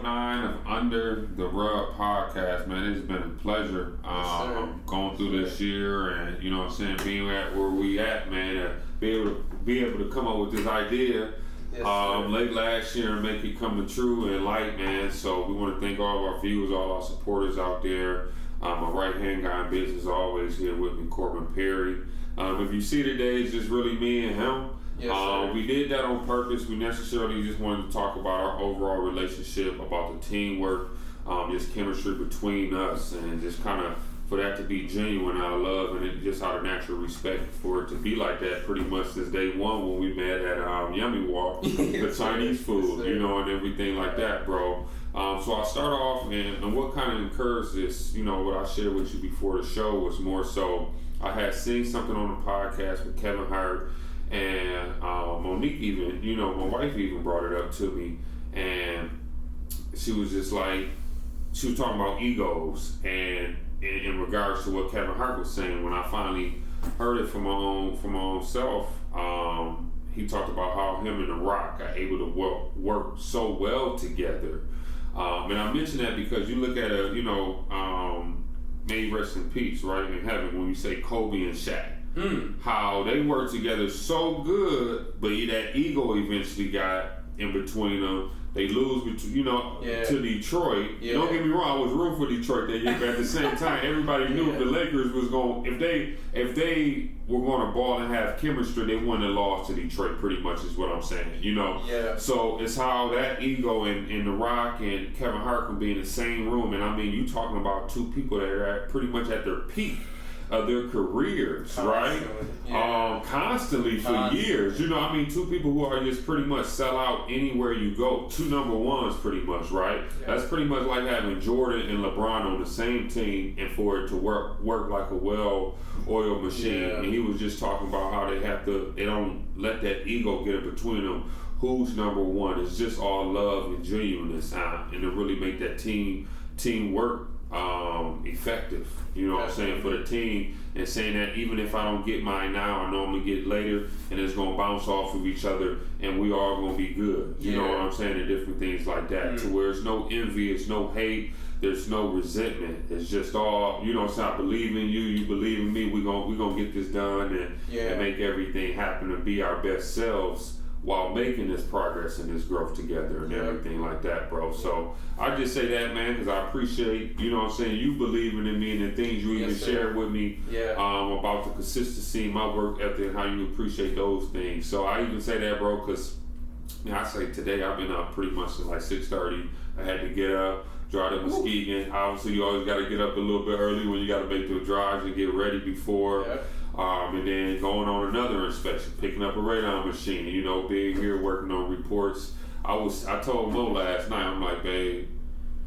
9 of Under the Rug podcast, man. It's been a pleasure going through this year and, you know what I'm saying, being at where we at, man, and be able to come up with this idea late last year and make it come to true and light, man. So we want to thank all of our viewers, all our supporters out there. My right-hand guy in business always here with me, Korbin Perry. If you see today, it's just really me and him. Yes, we did that on purpose. We necessarily just wanted to talk about our overall relationship, about the teamwork, just chemistry between us, and just kind of for that to be genuine out of love and just out of natural respect for it to be like that pretty much since day one when we met at Yummy Walk, the Chinese food, you know, and everything like that, bro. So I'll start off, and what kind of encouraged this, you know, what I shared with you before the show was more so I had seen something on the podcast with Kevin Hart, and Monique even, you know, my wife even brought it up to me, and she was just like, she was talking about egos, and in regards to what Kevin Hart was saying, when I finally heard it from my own self, he talked about how him and The Rock are able to work so well together. And I mention that because you look at may he rest in peace, right, in heaven, when you say Kobe and Shaq. How they work together so good, but that ego eventually got in between them. They lose, to Detroit. Yeah. Don't get me wrong, I was rooting for Detroit that year, but at the same time, everybody knew if the Lakers was going, if they were going to ball and have chemistry, they wouldn't have lost to Detroit. Pretty much is what I'm saying, you know. Yeah. So it's how that ego and The Rock and Kevin Hart can be in the same room, and I mean, you talking about two people that are pretty much at their peak of their careers, right? Constantly for years. You know, I mean, two people who are just pretty much sell out anywhere you go. Two number ones, pretty much, right? Yeah. That's pretty much like having Jordan and LeBron on the same team, and for it to work like a well-oiled machine. Yeah. And he was just talking about how they don't let that ego get in between them. Who's number one? It's just all love and genuineness, and to really make that teamwork effective, you know what I'm saying, for the team, and saying that even if I don't get mine now, I know I'm gonna get later, and it's gonna bounce off of each other, and we all gonna be good. You know what I'm saying, and different things like that, to where there's no envy, there's no hate, there's no resentment. It's just all, you know, it's not believe in you, you believe in me. We gonna get this done and make everything happen and be our best selves while making this progress and this growth together and everything like that, bro. So I just say that, man, because I appreciate, you know what I'm saying, you believing in me and the things you even shared with me about the consistency in my work ethic and how you appreciate those things. So I even say that, bro, because I say today I've been up pretty much since like 6:30. I had to get up, drive to Muskegon. Obviously, you always got to get up a little bit early when you got to make the drives and get ready before. And then going on another inspection, picking up a radar machine, you know, being here working on reports. I told Mo last night, I'm like, babe,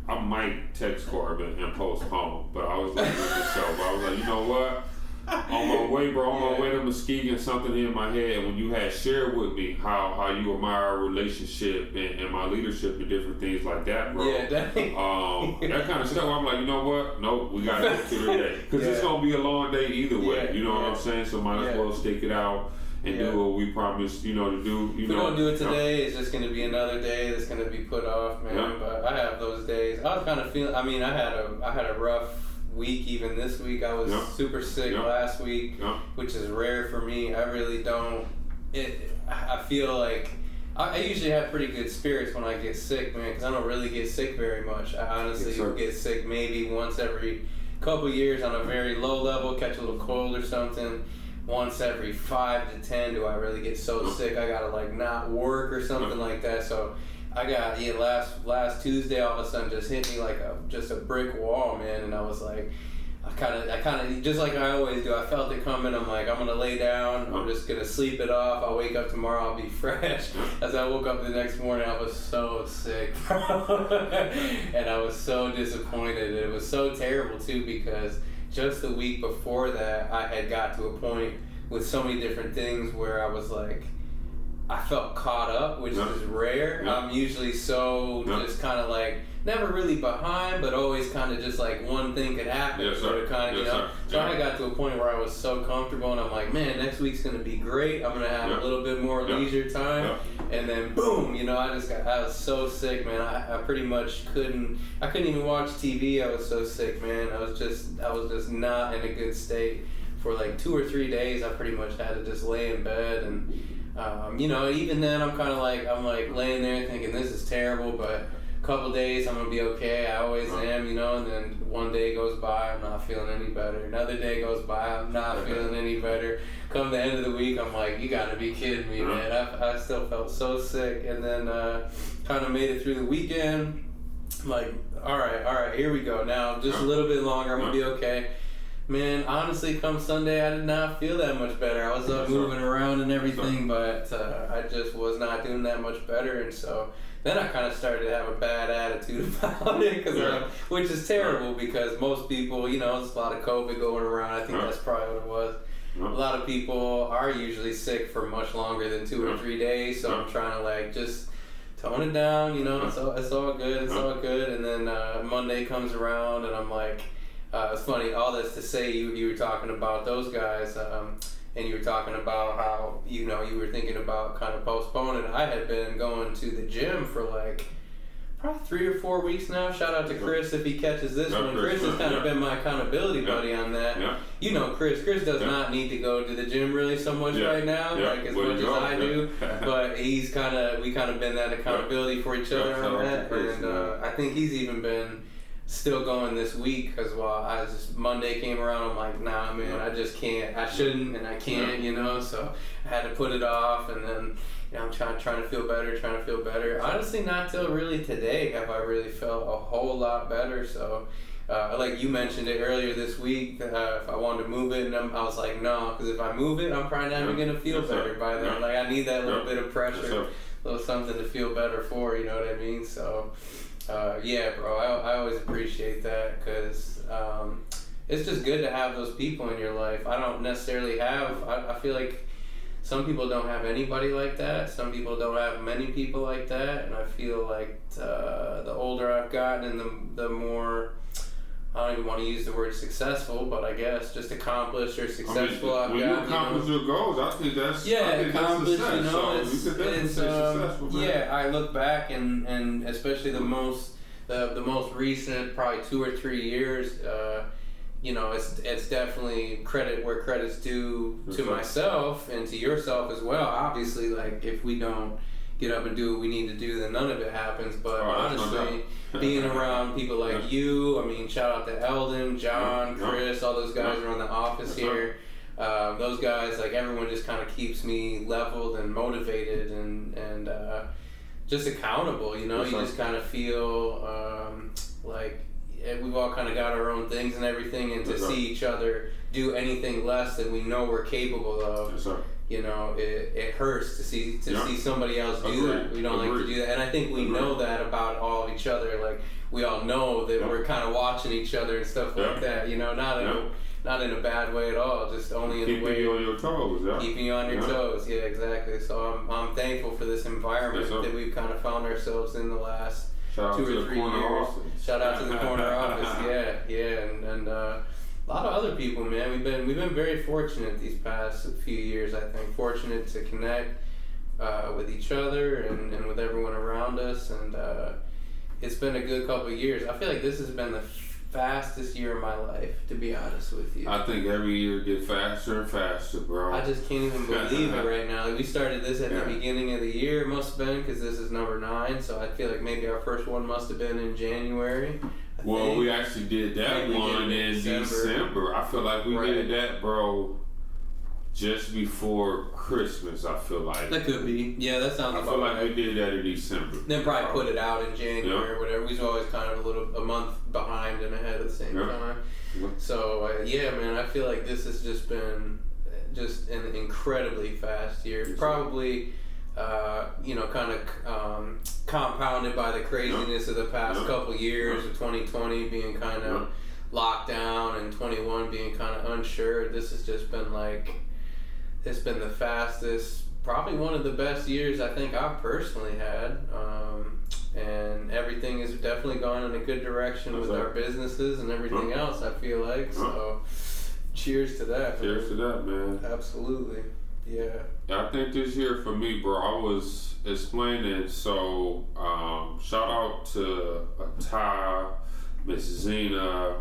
I might text Korbin and postpone, but I was like with the show. But I was like, you know what? On my way, bro, on my way to Muskegon, something in my head when you had shared with me how you admire our relationship and my leadership and different things like that, bro. Yeah, definitely. That kind of stuff. I'm like, you know what? Nope, we gotta get to the day because it's gonna be a long day either way. You know what I'm saying? So might as well stick it out and do what we promised, you know, to do. If we don't do it today, it's just gonna be another day that's gonna be put off, man. But I have those days. I was kind of feeling. I mean, I had a rough week. Even this week I was super sick last week, which is rare for me. I really don't. I feel like I usually have pretty good spirits when I get sick, man, because I don't really get sick very much. I honestly get sick maybe once every couple years on a very low level, catch a little cold or something. Once every 5 to 10 do I really get so sick I gotta like not work or something like that. So I got last Tuesday all of a sudden just hit me like just a brick wall, man, and I was like, I kind of just like I always do. I felt it coming. I'm like, I'm gonna lay down. I'm just gonna sleep it off. I'll wake up tomorrow. I'll be fresh. As I woke up the next morning, I was so sick, and I was so disappointed. It was so terrible too because just the week before that, I had got to a point with so many different things where I was like, I felt caught up, which is rare. I'm usually so just kind of like never really behind, but always kind of just like one thing could happen. Yes, sir. Kind of, yes, you know. So I got to a point where I was so comfortable, and I'm like, man, next week's gonna be great. I'm gonna have a little bit more leisure time, and then boom, you know, I was so sick, man. I pretty much couldn't even watch TV. I was so sick, man. I was just not in a good state for like 2 or 3 days. I pretty much had to just lay in bed, and you know, even then I'm like laying there thinking this is terrible, but couple days I'm gonna be okay. I always am, you know. And then one day goes by, I'm not feeling any better. Another day goes by, I'm not feeling any better. Come the end of the week, I'm like, you gotta be kidding me, man. I still felt so sick, and then kind of made it through the weekend. I'm like, all right, here we go. Now just a little bit longer, I'm gonna be okay. Man, honestly, come Sunday, I did not feel that much better. I was up moving around and everything, but I just was not doing that much better, and so then I kind of started to have a bad attitude about it, which is terrible because most people, you know, there's a lot of COVID going around. I think that's probably what it was. A lot of people are usually sick for much longer than 2 or 3 days, so I'm trying to like just tone it down, you know. It's all good, it's all good. And then Monday comes around, and I'm like, it's funny, all this to say, you were talking about those guys, and you were talking about how, you know, you were thinking about kind of postponing. I had been going to the gym for like probably 3 or 4 weeks now. Shout out to Chris if he catches this one. Chris has kind of been my accountability buddy on that. You know, Chris does not need to go to the gym really so much right now, like as much as I do. But we kind of been that accountability for each other on that, and I think he's even been still going this week as well. Monday came around, I'm like, nah, man, I just can't. I shouldn't, and I can't, you know. So I had to put it off, and then, you know, I'm trying to feel better. Honestly, not till really today have I really felt a whole lot better. So, like you mentioned it earlier this week, if I wanted to move it, and I was like, no, because if I move it, I'm probably not even gonna feel better by then. Like I need that little bit of pressure, a little something to feel better for. You know what I mean? So. Yeah, bro, I always appreciate that because it's just good to have those people in your life. I don't necessarily I feel like some people don't have anybody like that. Some people don't have many people like that. And I feel like the older I've gotten and the more, I don't even want to use the word successful, but I guess just accomplished or successful I've gotten. When you accomplish your goals, I think that's accomplished. That's you know, it's successful. Man. Yeah, I look back and especially the most recent probably 2 or 3 years. You know, it's definitely credit where credit's due to myself and to yourself as well. Obviously, like if we don't get up and do what we need to do, then none of it happens. But honestly, being around people like you, I mean, shout out to Eldon, John, Chris, all those guys are on the office here. Those guys, like everyone just kind of keeps me leveled and motivated and just accountable, you know. You just kind of feel like we've all kind of got our own things and everything, and to see each other do anything less than we know we're capable of, you know, it hurts to see somebody else do that. We don't like to do that, and I think we know that about all of each other. Like we all know that we're kind of watching each other and stuff like that, you know, not in a bad way at all, just only in a way keeping you on your toes. Keeping you on your toes, yeah, exactly. So I'm thankful for this environment that we've kind of found ourselves in the last 2 or 3 years. Shout out to the corner office, yeah, and a lot of other people, man. We've been very fortunate these past few years. I think fortunate to connect with each other and with everyone around us, and it's been a good couple of years. I feel like this has been the fastest year of my life, to be honest with you. I think every year gets faster and faster, bro. I just can't even believe it right now. Like we started this at the beginning of the year, it must have been, because this is number 9, so I feel like maybe our first one must have been in January. We actually did that one in December. I feel like we did that, bro, just before Christmas, I feel like. That could be. Yeah, that sounds about right. I feel like we did that in December. Then probably put it out in January or whatever. We was always kind of a month behind and ahead at the same time. So, yeah, man, I feel like this has just been just an incredibly fast year. Probably, you know, kind of compounded by the craziness of the past couple years of 2020 being kind of locked down and 21 being kind of unsure. This has just been like... It's been the fastest probably one of the best years I think I've personally had. And everything has definitely gone in a good direction with our businesses and everything else, I feel like. So, cheers to that. Cheers to that, man. Absolutely. Yeah. I think this year for me, bro, I was explaining, so shout out to Ty, Miss Zena,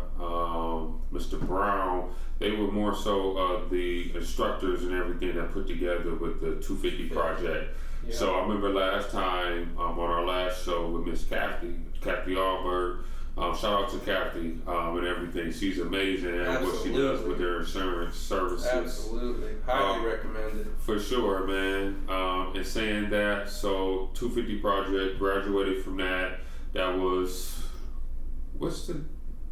Mr. Brown. They were more so the instructors and everything that put together with the 250 project. Yeah. So I remember last time on our last show with Miss Kathy Alberg. Shout out to Kathy and everything. She's amazing at what she does with her insurance services. Absolutely. Highly recommended. For sure, man. And saying that, so 250 project, graduated from that. That was,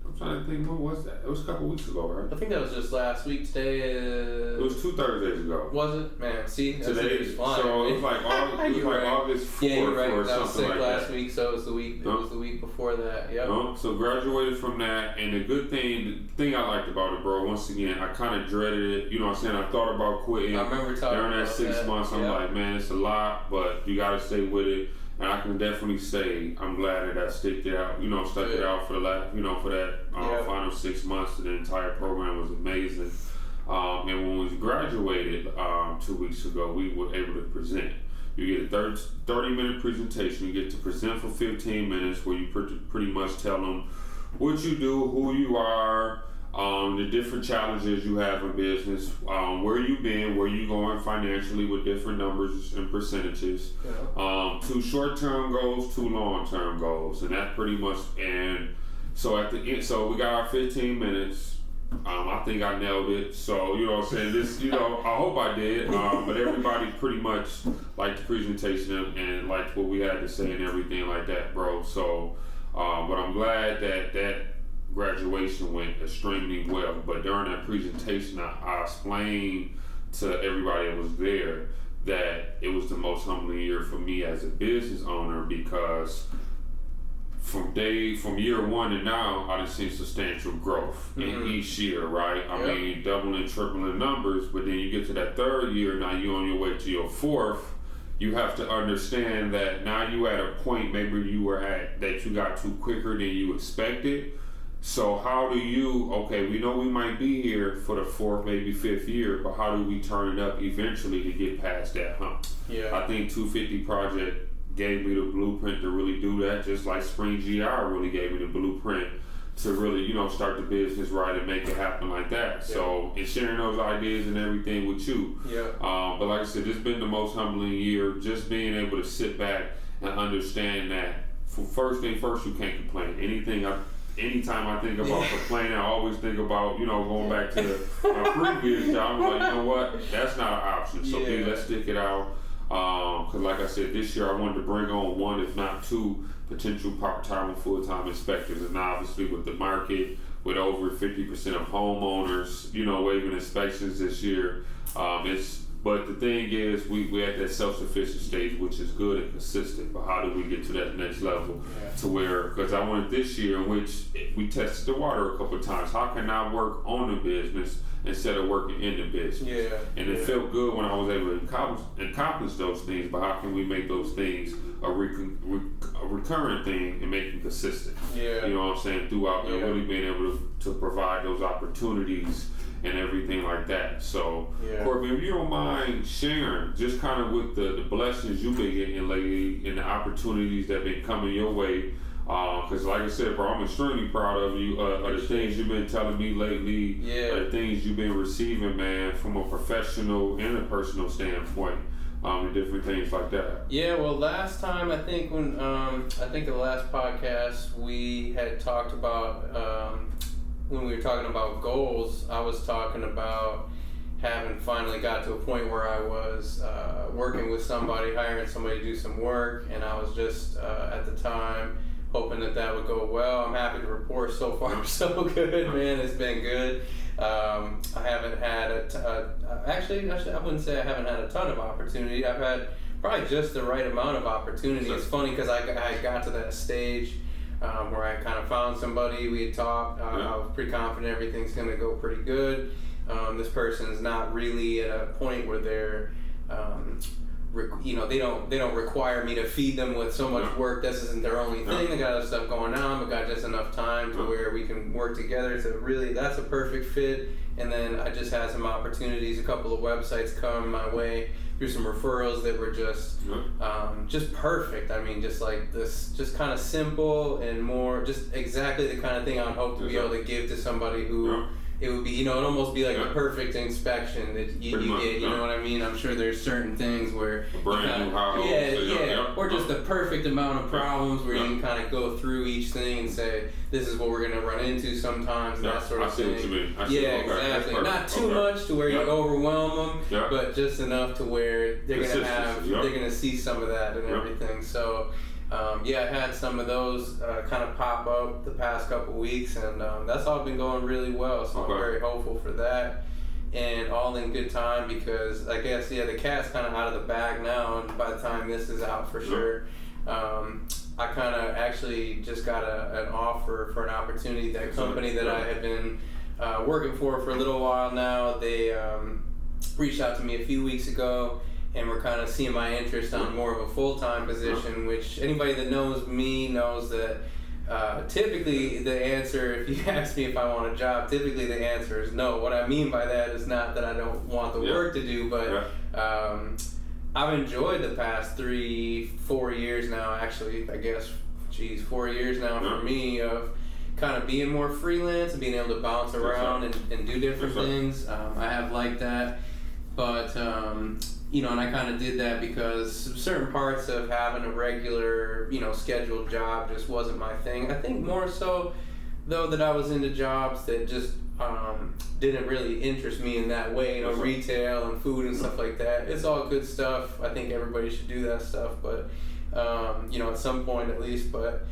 I'm trying to think, when was that? It was a couple weeks ago, right? I think that was just last week. Today It was 2 Thursdays ago. Was it? Man, see? Today is flying. So it was like August 4th yeah, you're right. or I was something sick like last that. week, so it was the week. It was the week before that. Yep. So graduated from that, and the thing I liked about it, bro. Once again, I kind of dreaded it. You know what I'm saying? I thought about quitting. I remember talking during that 6 months. I'm like, man, it's a lot, but you got to stay with it. And I can definitely say I'm glad that I stuck it out. Stuck it out for the last, for that final 6 months. The entire program was amazing. And when we graduated 2 weeks ago, we were able to present. You get a 30-minute presentation. You get to present for 15 minutes, where you pretty much tell them what you do, who you are, the different challenges you have in business, where you been, where you going financially with different numbers and percentages, 2 short-term goals, 2 long-term goals, and that pretty much. And so at the end, so we got our 15 minutes. I think I nailed it. So you know what I'm saying. This, I hope I did. But everybody pretty much liked the presentation and liked what we had to say and everything like that, bro. So, but I'm glad that graduation went extremely well. But during that presentation, I explained to everybody that was there that it was the most humbling year for me as a business owner, because from year one to now, I done seen substantial growth in each year, right? I mean, doubling, tripling numbers, but then you get to that 3rd year, now you're on your way to your 4th. You have to understand that now you at a point maybe you were at that you got to quicker than you expected. So how do you, we know we might be here for the 4th, maybe 5th year, but how do we turn it up eventually to get past that hump? Yeah. I think 250 Project gave me the blueprint to really do that, just like Spring GR really gave me the blueprint to really, start the business right and make it happen like that. Yeah. So, and sharing those ideas and everything with you. Yeah. But like I said, it's been the most humbling year, just being able to sit back and understand that, first thing first, you can't complain. Anytime I think about complaining, I always think about, going back to my previous job. I'm like, you know what? That's not an option. So please, let's stick it out. Because like I said, this year I wanted to bring on 1, if not 2, potential part-time and full-time inspectors. And obviously with the market, with over 50% of homeowners, waiving inspections this year, but the thing is, we're at that self-sufficient stage, which is good and consistent. But how do we get to that next level to where, because I wanted this year in which we tested the water a couple of times. How can I work on the business instead of working in the business? Yeah. And it felt good when I was able to accomplish those things, but how can we make those things a recurring thing and make them consistent? Yeah. You know what I'm saying? Throughout and really being able to provide those opportunities and everything like that. So, Korbin, if you don't mind sharing just kind of with the blessings you've been getting lately and the opportunities that have been coming your way, because like I said, bro, I'm extremely proud of you, of the things you've been telling me lately, the things you've been receiving, man, from a professional and a personal standpoint, and different things like that. Yeah, well, last time, I think when, the last podcast, we had talked about, when we were talking about goals, I was talking about having finally got to a point where I was working with somebody, hiring somebody to do some work, and I was just, at the time, hoping that would go well. I'm happy to report so far so good, man. It's been good. I haven't had actually, I wouldn't say I haven't had a ton of opportunity. I've had probably just the right amount of opportunity. It's funny because I got to that stage where I kind of found somebody, we had talked, I was pretty confident everything's going to go pretty good. This person's not really at a point where they're they don't require me to feed them with so much work. This isn't their only thing. They got other stuff going on, but got just enough time to where we can work together. So really, that's a perfect fit. And then I just had some opportunities, a couple of websites come my way through some referrals that were just perfect. I mean, just like this, just kind of simple and more, just exactly the kind of thing I'd hope to be able to give to somebody who. It would be, it'd almost be like a perfect inspection that you get, you know what I mean? I'm sure there's certain things where or just the perfect amount of problems where you can kind of go through each thing and say, this is what we're going to run into sometimes, that sort of thing. I see what you mean. Exactly. Not too much to where you overwhelm them, but just enough to where they're going to have, they're going to see some of that and everything. So, I had some of those kind of pop up the past couple weeks, and that's all been going really well. So I'm very hopeful for that, and all in good time because I guess the cat's kind of out of the bag now, and by the time this is out for sure, I kind of actually just got an offer for an opportunity. That company that I had been working for a little while now, they reached out to me a few weeks ago. And we're kind of seeing my interest on more of a full-time position, which anybody that knows me knows that typically the answer, if you ask me if I want a job, typically the answer is no. What I mean by that is not that I don't want the work to do, but I've enjoyed the past 3-4 years now, actually, I guess, 4 years now for me of kind of being more freelance and being able to bounce around and do different things. I have liked that, but and I kind of did that because certain parts of having a regular, scheduled job just wasn't my thing. I think more so, though, that I was into jobs that just didn't really interest me in that way, retail and food and stuff like that. It's all good stuff. I think everybody should do that stuff, but, at some point at least, but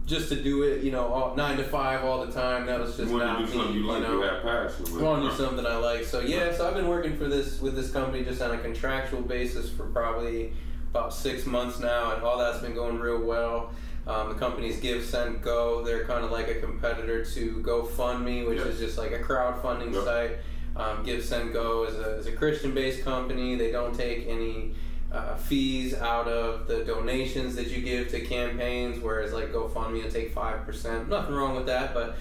just to do it, 9 to 5 all the time, that was just not me. You have passion with. I want to do something I like. So so I've been working with this company just on a contractual basis for probably about 6 months now, and all that's been going real well. The company's Give, Send, Go. They're kind of like a competitor to GoFundMe, which is just like a crowdfunding site. Give, Send, Go is a Christian-based company. They don't take any fees out of the donations that you give to campaigns, whereas like GoFundMe will take 5%. Nothing wrong with that, but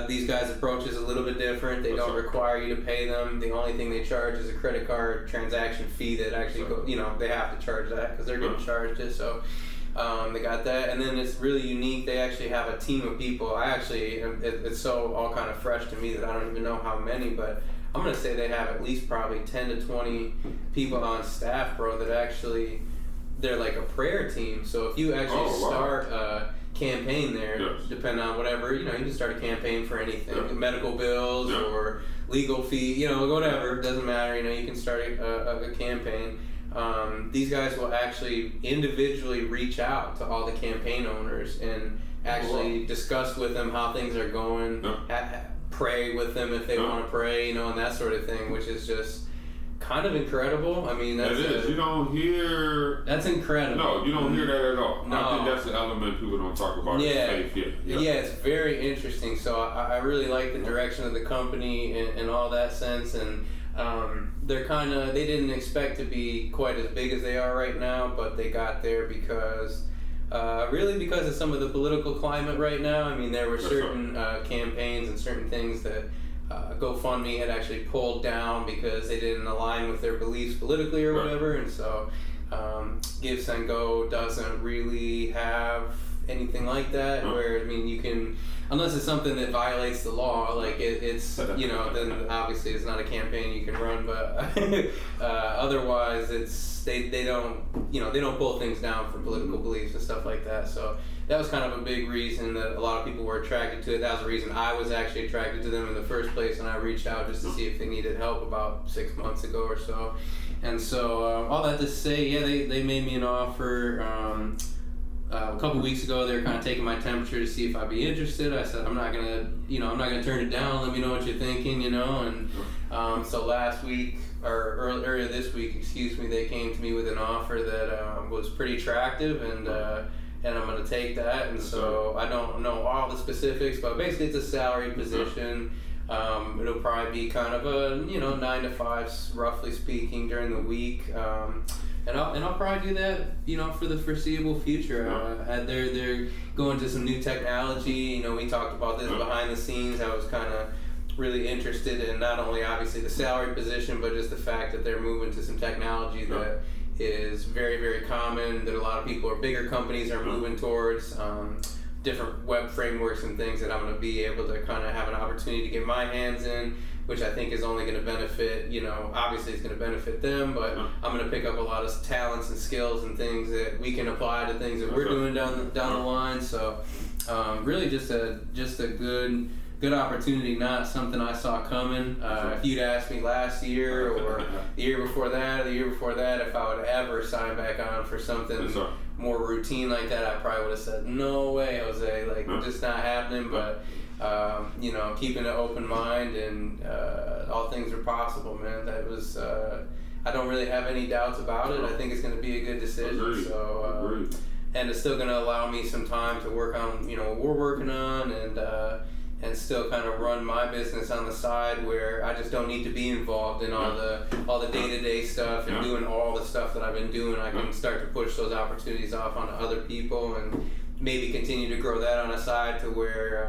these guys' approach is a little bit different. They don't require you to pay them. The only thing they charge is a credit card transaction fee that actually they have to charge that because they're getting charged it. So they got that, and then it's really unique. They actually have a team of people. It's so all kind of fresh to me that I don't even know how many, but I'm going to say they have at least probably 10 to 20 people on staff, bro, that actually, they're like a prayer team. So if you actually start a campaign there, depending on whatever, you can start a campaign for anything, medical bills or legal fee, whatever, it doesn't matter, you can start a campaign. These guys will actually individually reach out to all the campaign owners and actually discuss with them how things are going, pray with them if they want to pray, and that sort of thing, which is just kind of incredible. I mean, that's you don't hear. That's incredible. No, you don't hear that at all. No. I think that's the element people don't talk about. Faith. Yeah, it's very interesting. So I really like the direction of the company and all that sense, and they didn't expect to be quite as big as they are right now, but they got there because of some of the political climate right now. I mean, there were certain campaigns and certain things that GoFundMe had actually pulled down because they didn't align with their beliefs politically or whatever, and so Give, Send, Go doesn't really have anything like that, where, I mean, you can, unless it's something that violates the law, like it's then obviously it's not a campaign you can run, but otherwise they don't pull things down for political beliefs and stuff like that. So that was kind of a big reason that a lot of people were attracted to it. That was the reason I was actually attracted to them in the first place, and I reached out just to see if they needed help about 6 months ago or so. And so all that to say, they made me an offer. A couple weeks ago, they were kind of taking my temperature to see if I'd be interested. I said, I'm not gonna turn it down. Let me know what you're thinking, And so last week, or earlier this week, they came to me with an offer that was pretty attractive, and I'm gonna take that. And so I don't know all the specifics, but basically it's a salary position. It'll probably be kind of a 9 to 5, roughly speaking, during the week. And I'll probably do that, for the foreseeable future. They're going to some new technology. We talked about this behind the scenes. I was kind of really interested in not only obviously the salary position, but just the fact that they're moving to some technology that is very, very common, that a lot of people or bigger companies are moving towards. Different web frameworks and things that I'm going to be able to kind of have an opportunity to get my hands in, which I think is only going to benefit, obviously it's going to benefit them, but I'm going to pick up a lot of talents and skills and things that we can apply to things that we're doing down the line. So really just a good opportunity, not something I saw coming. If you'd asked me last year or the year before that, if I would ever sign back on for something more routine like that, I probably would have said, no way, Jose, just not happening. But keeping an open mind and all things are possible, man. That was I don't really have any doubts about it. I think it's going to be a good decision. Agreed. So and it's still going to allow me some time to work on what we're working on, and still kind of run my business on the side where I just don't need to be involved in all the day-to-day stuff and doing all the stuff that I've been doing. I can start to push those opportunities off onto other people and maybe continue to grow that on a side to where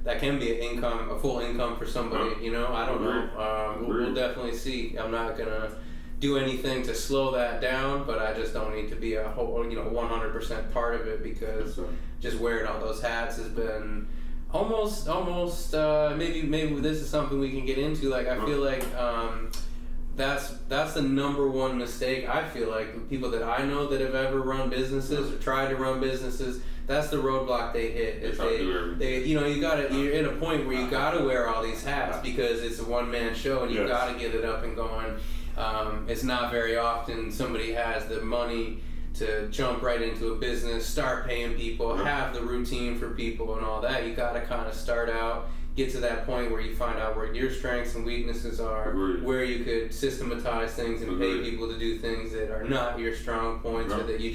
that can be a full income for somebody. I don't know. We'll definitely see. I'm not gonna do anything to slow that down, but I just don't need to be a whole 100% part of it, because just wearing all those hats has been almost maybe this is something we can get into. I feel like that's the number one mistake. I feel like the people that I know that have ever run businesses or tried to run businesses, that's the roadblock they hit. You're in a point where you gotta wear all these hats because it's a one-man show and you gotta get it up and going. It's not very often somebody has the money to jump right into a business, start paying people, have the routine for people and all that. You got to kind of start out, get to that point where you find out where your strengths and weaknesses are, where you could systematize things and pay people to do things that are not your strong points or that you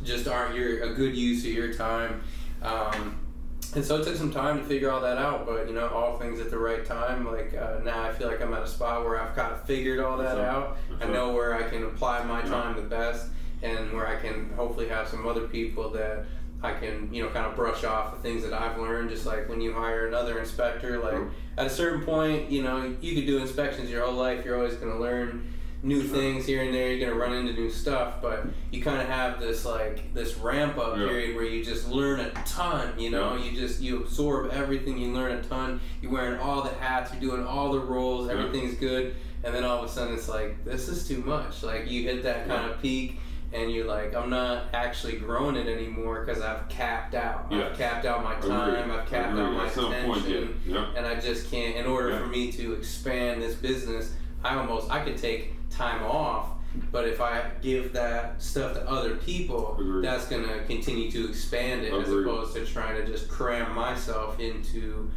just aren't a good use of your time. And so it took some time to figure all that out, but all things at the right time. Now I feel like I'm at a spot where I've kind of figured all that out. I know where I can apply my time the best, and where I can hopefully have some other people that I can, kind of brush off the things that I've learned. Just like when you hire another inspector, at a certain point, you could do inspections your whole life. You're always going to learn new things here and there. You're going to run into new stuff, but you kind of have this ramp up period where you just learn a ton. You absorb everything. You learn a ton. You're wearing all the hats. You're doing all the roles. Everything's good, and then all of a sudden it's like, this is too much. You hit that kind of peak. And you're like, I'm not actually growing it anymore because I've capped out. I've capped out my time. I've capped out my attention. And I just can't. In order for me to expand this business, I could take time off. But if I give that stuff to other people, that's going to continue to expand it as opposed to trying to just cram myself into,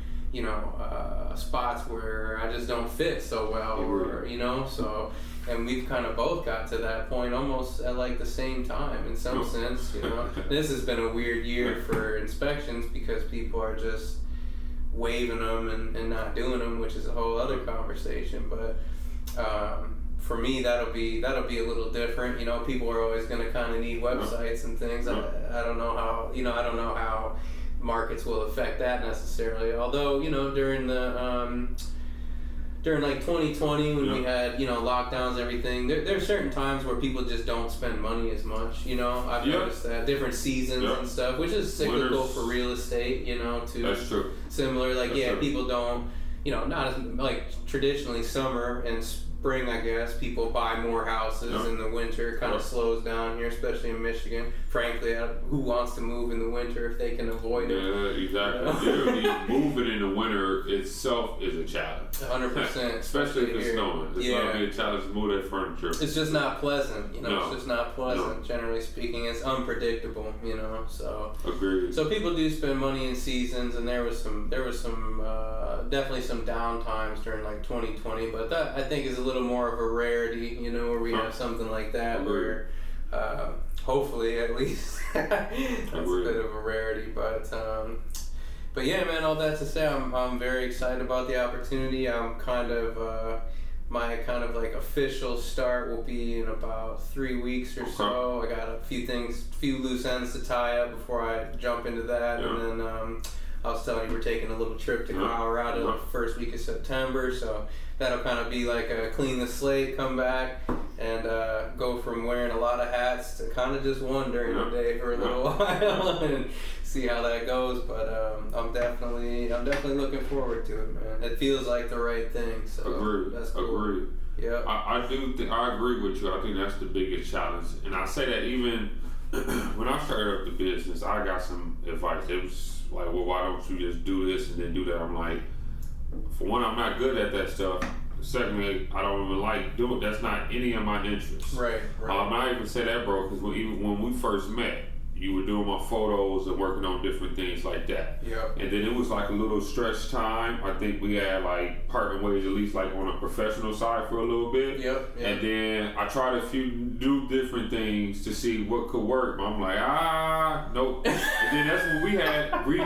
spots where I just don't fit so well. So. And we've kind of both got to that point almost at the same time in some sense. This has been a weird year for inspections because people are just waiving them and not doing them, which is a whole other conversation. But for me, that'll be a little different. People are always going to kind of need websites and things. I don't know how I don't know how markets will affect that necessarily. Although during the during 2020 when we had lockdowns and everything, there's certain times where people just don't spend money as much. I've noticed that different seasons and stuff, which is cyclical for real estate. Too. That's true. Similar, true. People don't, not as traditionally summer and spring. I guess people buy more houses in the winter. Kind of slows down here, especially in Michigan. Frankly, who wants to move in the winter if they can avoid it? Yeah, exactly. Moving in the winter itself is a challenge. 100%. Especially if it's snowing. It's going to be a challenge to move that furniture. It's just not pleasant, It's just not pleasant, generally speaking. It's unpredictable, So. Agreed. So people do spend money in seasons, and there was some definitely some down times during 2020, but that I think is a little more of a rarity, where we have something like that where. Hopefully, at least. That's a bit of a rarity, but yeah, man. All that to say, I'm very excited about the opportunity. I'm kind of my kind of like official start will be in about 3 weeks or so. I got a few loose ends to tie up before I jump into that, and then I was telling you we're taking a little trip to Colorado the first week of September, so that'll kind of be like a clean the slate, come back, and go from wearing a lot of hats to kind of just one during the day for a little while and see how that goes. But I'm definitely looking forward to it, man. It feels like the right thing. So Agreed. That's cool. Agreed. Yeah. I agree with you. I think that's the biggest challenge, and I say that even when I started up the business, I got some advice. It was like, well, why don't you just do this and then do that? I'm like, for one, I'm not good at that stuff. Secondly, I don't even like doing. That's not any of my interests. Right. I even say that, bro, because even when we first met, you were doing my photos and working on different things like that. Yeah. And then it was like a little stretch time. I think we had like parting ways, at least like on a professional side for a little bit. Yep. And then I tried a few new different things to see what could work. But I'm like, nope. And then that's when we had, we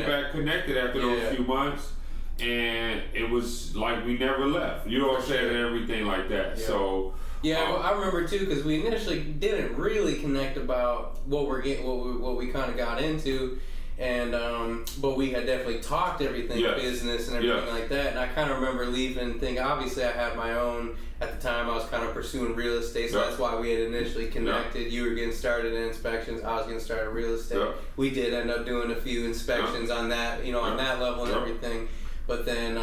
back connected after those few months. And it was like we never left. You know what I'm saying? And everything like that. Yeah. So. Yeah, well, I remember too, because we initially didn't really connect about what we kind of got into, and but we had definitely talked everything business and everything like that. And I kind of remember leaving, thinking obviously I had my own at the time. I was kind of pursuing real estate, so that's why we had initially connected. You were getting started in inspections. I was getting started in real estate. We did end up doing a few inspections on that, on that level and everything. But then,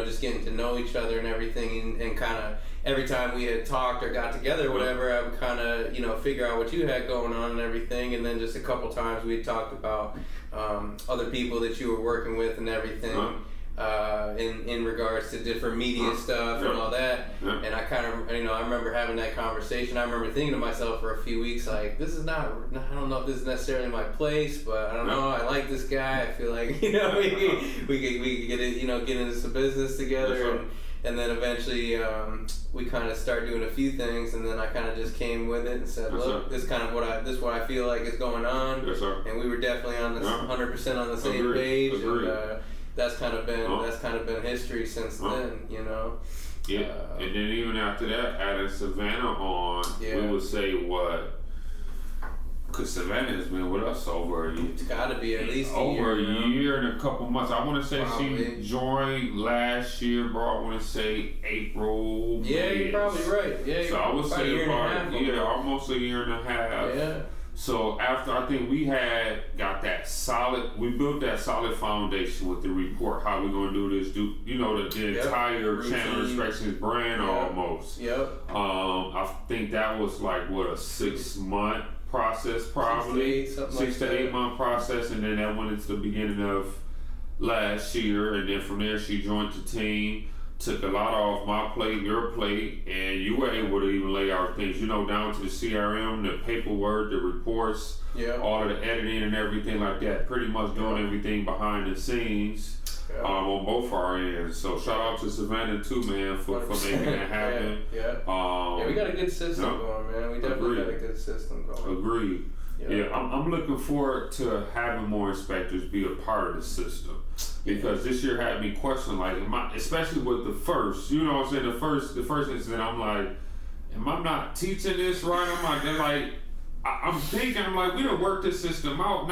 just getting to know each other and everything, and kind of every time we had talked or got together or whatever, I would kind of, figure out what you had going on and everything. And then just a couple times we had talked about other people that you were working with and everything in regards to different media stuff and all that. And I kind of, I remember having that conversation. I remember thinking to myself for a few weeks, like, this is not, I don't know if this is necessarily my place, but I don't know. I like this guy. I feel like, we could get it, get into some business together. And then eventually we kind of started doing a few things, and then I kind of just came with it and said, look, this is kind of what I feel like is going on. Yes, sir. And we were definitely on this 100% on the same page. And that's kind of been history since then, Yeah, and then even after that, adding Savannah on, we would say what? Because Savannah has been with us over a year. It's got to be at least over a year and a couple months. I want to say she joined last year, bro. I want to say April. Yeah, you're probably right. Yeah, so I would say about almost a year and a half. Yeah. So after I think we had got that solid, we built that solid foundation with the report, how we're gonna do this, the entire Channel Inspections brand almost. Yep. I think that was like a 6 month process, probably 6 to 8 month process, and then that went into the beginning of last year, and then from there she joined the team. Took a lot off my plate, your plate, and you were able to even lay out things, down to the CRM, the paperwork, the reports, all of the editing and everything like that. Pretty much doing everything behind the scenes on both our ends. So shout out to Savannah too, man, for making that happen. We got a good system going, man. We definitely got a good system going. Agreed. Yeah, I'm looking forward to having more inspectors be a part of the system, because this year had me questioning, like, especially with the first, what I'm saying, the first incident, I'm like, am I not teaching this right? I'm thinking, we done worked this system out,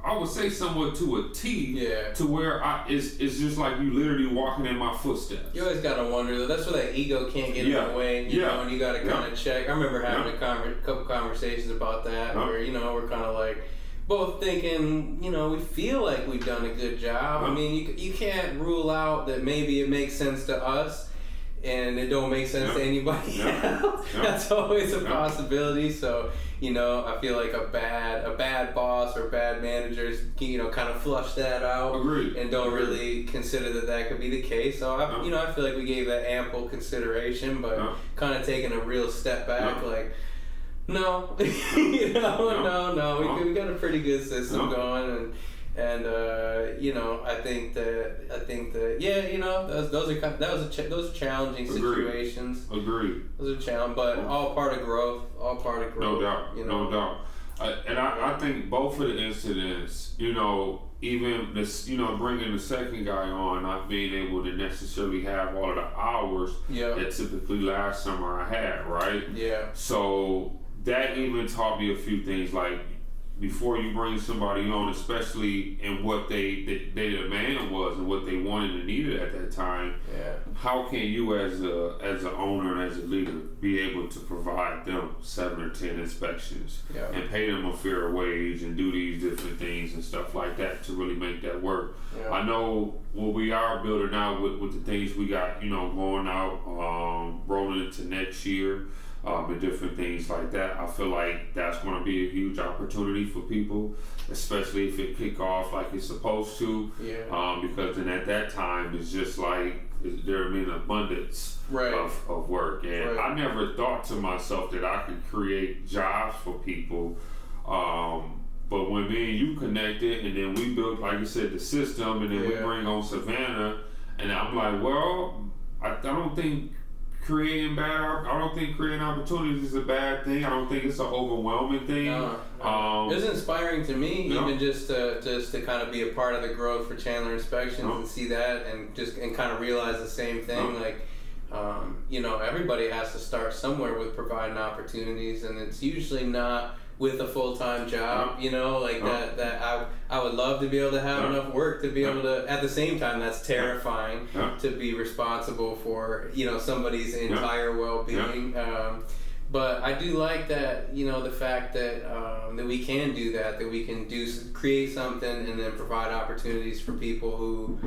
I would say somewhat to a T, to where it's just like you literally walking in my footsteps. You always gotta wonder though. That's where that ego can't get in the way, you know, and you gotta kind of check. I remember having a couple conversations about that, where we're kind of like both thinking, we feel like we've done a good job. I mean, you can't rule out that maybe it makes sense to us and it don't make sense to anybody else. That's always a possibility. So, I feel like a bad boss or bad managers, kind of flush that out. Agreed. And don't really consider that could be the case. So, I feel like we gave that ample consideration, but kind of taking a real step back, like, no, no. We got a pretty good system going, and I think that those are challenging situations. Agreed. Those are challenging, but all part of growth. No doubt. No doubt. I think both of the incidents, even this, bringing the second guy on, not being able to necessarily have all of the hours that typically last summer I had, right? Yeah. So that even taught me a few things, like before you bring somebody on, especially in what their demand was and what they wanted and needed at that time. Yeah. How can you, as an owner and as a leader, be able to provide them 7 or 10 inspections and pay them a fair wage and do these different things and stuff like that to really make that work? Yeah. I know what we are building out with the things we got, going out, rolling into next year. And different things like that. I feel like that's going to be a huge opportunity for people, especially if it kick off like it's supposed to. Yeah. Because then at that time, it's just like there being an abundance of work. And I never thought to myself that I could create jobs for people. But when me and you connected, and then we built, like you said, the system, and then we bring on Savannah, and I'm like, well, I don't think creating opportunities is a bad thing. I don't think it's an overwhelming thing. No. It was inspiring to me, even just to kind of be a part of the growth for Chandler Inspections and see that, and kind of realize the same thing. Like, everybody has to start somewhere with providing opportunities, and it's usually not with a full-time job, that I would love to be able to have enough work to be able to, at the same time, that's terrifying to be responsible for, somebody's entire well-being. But I do like that, the fact that that we can do that we can create something and then provide opportunities for people who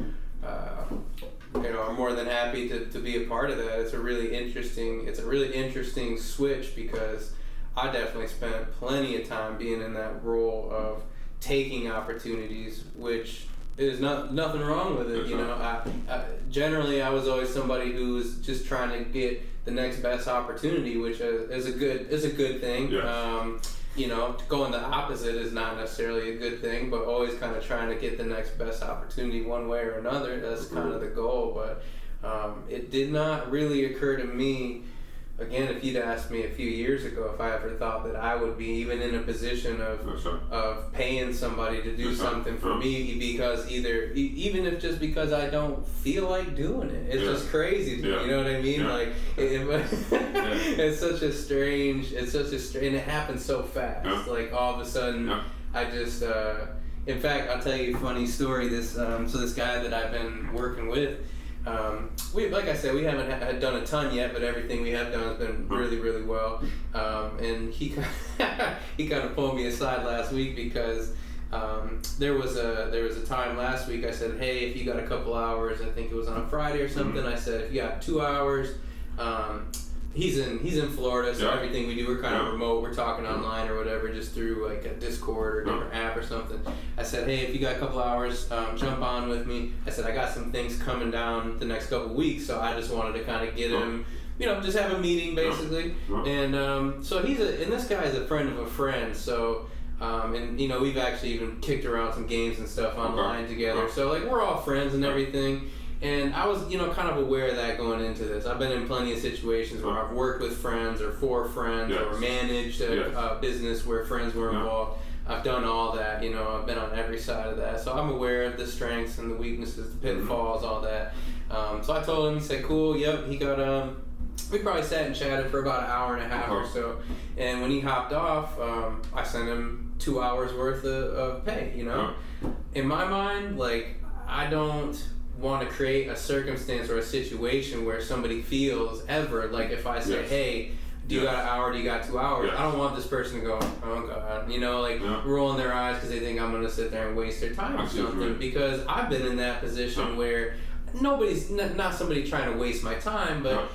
are more than happy to be a part of that. It's a really interesting switch, because I definitely spent plenty of time being in that role of taking opportunities, which is nothing wrong with it. Generally I was always somebody who was just trying to get the next best opportunity, which is a good thing. Yes. Going the opposite is not necessarily a good thing, but always kind of trying to get the next best opportunity one way or another. That's kind of the goal. But it did not really occur to me. Again, if you'd asked me a few years ago if I ever thought that I would be even in a position of paying somebody to do something for me, because even if just because I don't feel like doing it, it's just crazy to me. You know what I mean? Yeah. Like it's such a strange, and it happens so fast. Yeah. Like all of a sudden, I just. In fact, I'll tell you a funny story. This guy that I've been working with. Like I said, we haven't done a ton yet, but everything we have done has been really, really well. And he kind of pulled me aside last week, because there was a time last week I said, hey, if you got a couple hours, I think it was on a Friday or something. I said, if you got 2 hours, he's in Florida, so everything we do, we're kind of remote. We're talking online or whatever, just through like a Discord or a different app or something. I said, hey, if you got a couple hours, jump on with me. I said, I got some things coming down the next couple weeks, so I just wanted to kind of get him, just have a meeting basically. And so and this guy is a friend of a friend, so. And we've actually even kicked around some games and stuff online together. So like we're all friends and everything. And I was, kind of aware of that going into this. I've been in plenty of situations where I've worked with friends or for friends or managed a business where friends were involved. I've done all that, I've been on every side of that. So I'm aware of the strengths and the weaknesses, the pitfalls, all that. So I told him, he said, cool, yep. He got, we probably sat and chatted for about an hour and a half or so. And when he hopped off, I sent him 2 hours worth of pay, In my mind, like, I don't want to create a circumstance or a situation where somebody feels ever like if I say, hey, do you got an hour, do you got 2 hours? I don't want this person to go, oh God, rolling their eyes because they think I'm going to sit there and waste their time or something. Because I've been in that position where nobody's, not somebody trying to waste my time, but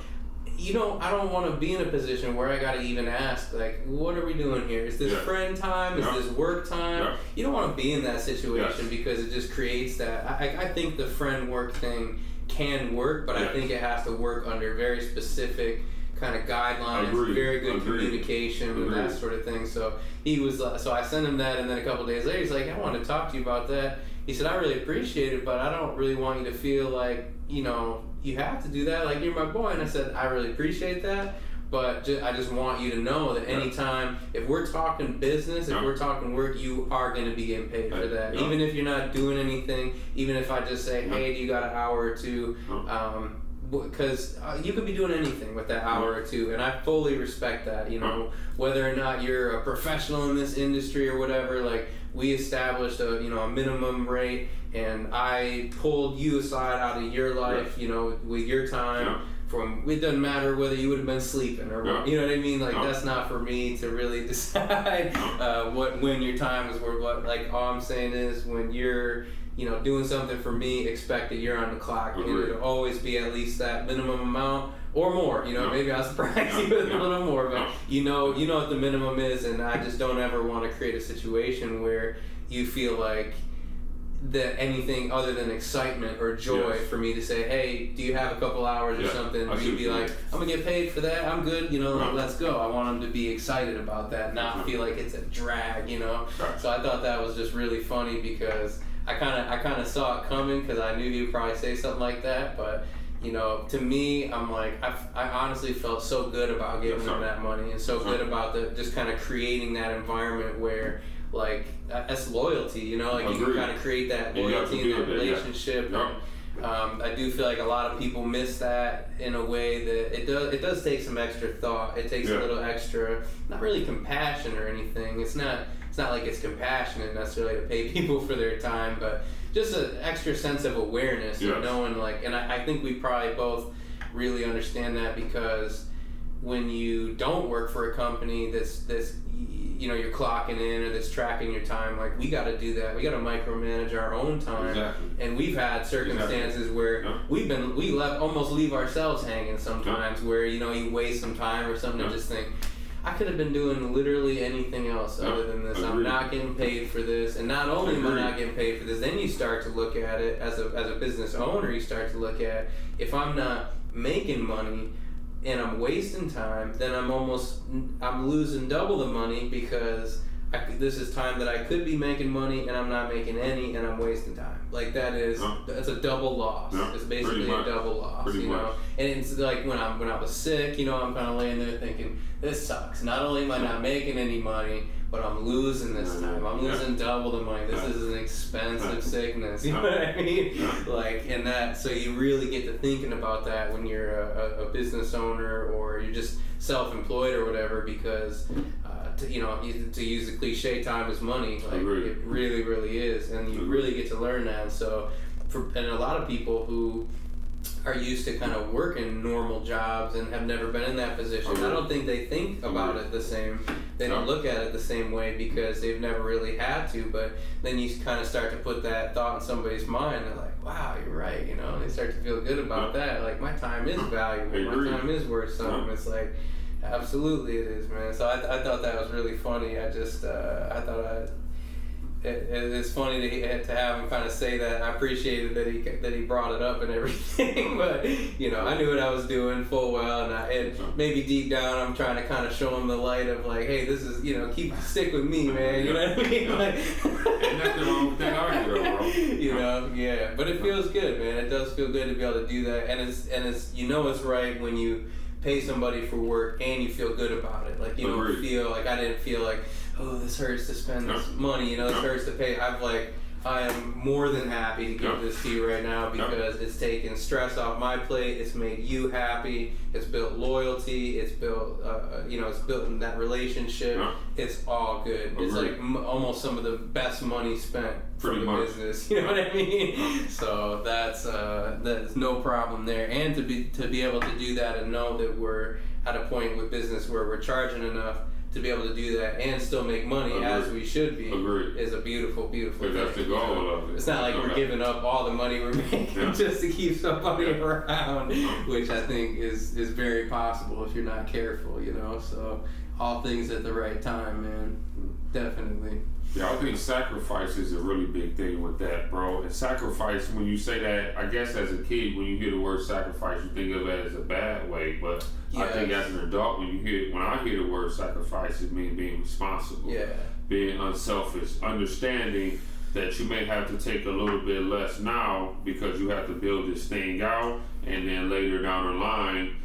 I don't want to be in a position where I got to even ask, like, what are we doing here? Is this friend time? Is this work time? You don't want to be in that situation because it just creates that. I think the friend work thing can work, but I think it has to work under very specific kind of guidelines, very good communication and that sort of thing. So he was, so I sent him that, and then a couple days later, he's like, I want to talk to you about that. He said, I really appreciate it, but I don't really want you to feel like, you have to do that. Like, you're my boy. And I said, I really appreciate that, But I just want you to know that anytime, if we're talking business, if we're talking work, you are going to be getting paid for that. Even if you're not doing anything, even if I just say, hey, do you got an hour or two? Because you could be doing anything with that hour or two, and I fully respect that. You know, whether or not you're a professional in this industry or whatever, like we established a minimum rate, and I pulled you aside out of your life, with your time. It doesn't matter whether you would have been sleeping or what, you know what I mean? Like that's not for me to really decide when your time is worth. What, like all I'm saying is when you're doing something for me, expect that you're on the clock, and it'll always be at least that minimum amount or more. Maybe I'll surprise you with a little more, but you know what the minimum is, and I just don't ever want to create a situation where you feel like that anything other than excitement or joy for me to say, hey, do you have a couple hours or something? You'd be like, I'm gonna get paid for that. I'm good. Let's go. I want them to be excited about that, not feel like it's a drag. So I thought that was just really funny because I kind of saw it coming because I knew he would probably say something like that. But to me, I'm like, I honestly felt so good about giving him that money and so good about just kind of creating that environment where. Like that's loyalty, like you can kind of create that loyalty in that relationship. I do feel like a lot of people miss that in a way that it does take some extra thought. It takes a little extra, not really compassion or anything. It's not like it's compassionate necessarily to pay people for their time, but just an extra sense of awareness and knowing and I think we probably both really understand that because when you don't work for a company that's you're clocking in or that's tracking your time, like we got to do that. We got to micromanage our own time, and we've had circumstances where we almost leave ourselves hanging sometimes. Where you waste some time or something and just think, I could have been doing literally anything else other than this. I'm not getting paid for this, and not only am I not getting paid for this, then you start to look at it as a business owner. You start to look at if I'm not making money. And I'm wasting time, then I'm losing double the money because this is time that I could be making money and I'm not making any and I'm wasting time. Like that's a double loss. It's basically a double loss, And it's like when I was sick, I'm kind of laying there thinking, this sucks. Not only am I not making any money, but I'm losing this time. I'm losing double the money. This is an expensive sickness. You know what I mean? So you really get to thinking about that when you're a business owner or you're just self-employed or whatever, because to use the cliche, time is money. Like it really, really is, and you really get to learn that. And so, and a lot of people who are used to kind of working normal jobs and have never been in that position, I don't think they think about it the same. They don't look at it the same way because they've never really had to. But then you kind of start to put that thought in somebody's mind. They're like, wow, you're right. And they start to feel good about that. Like, my time is valuable. My time is worth something. It's like, absolutely it is, man. So I thought that was really funny. It's funny to have him kind of say that. I appreciated that he brought it up and everything, but I knew what I was doing full well, and maybe deep down I'm trying to kind of show him the light of like, hey, this is stick with me, man. You know what I mean? Like, ain't nothing wrong with that either, bro. But it feels good, man. It does feel good to be able to do that, and it's it's right when you pay somebody for work and you feel good about it. Like you don't feel like I didn't feel like, oh, this hurts to spend this money, this hurts to pay. I am more than happy to give this to you right now because it's taken stress off my plate. It's made you happy. It's built loyalty. It's built, it's built in that relationship. It's all good. It's like almost some of the best money spent for the business. You know what I mean? So that's no problem there. And to be able to do that and know that we're at a point with business where we're charging enough to be able to do that and still make money as we should be is a beautiful, beautiful thing. That's the goal of it. It's not like we're giving up all the money we're making just to keep somebody around, which I think is very possible if you're not careful, So all things at the right time, man. Definitely. Yeah, I think sacrifice is a really big thing with that, bro. And sacrifice, when you say that, I guess as a kid, when you hear the word sacrifice, you think of it as a bad way. But I think as an adult, when I hear the word sacrifice, it means being responsible, being unselfish, understanding that you may have to take a little bit less now because you have to build this thing out, and then later down the line,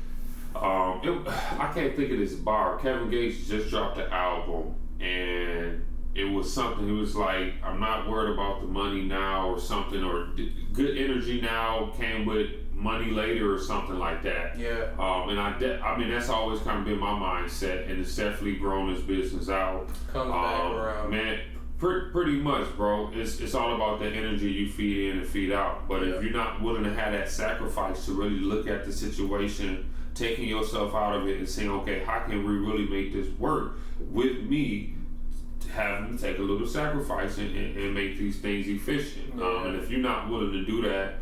I can't think of this bar. Kevin Gates just dropped the album, and it was something. It was like, I'm not worried about the money now, or something, or good energy now came with money later, or something like that. Yeah. And I mean, that's always kind of been my mindset, and it's definitely grown his business out. Comes back around. Man, pretty much, bro. It's all about the energy you feed in and feed out. But if you're not willing to have that sacrifice to really look at the situation, taking yourself out of it and saying, okay, how can we really make this work with me having to take a little sacrifice and make these things efficient? And if you're not willing to do that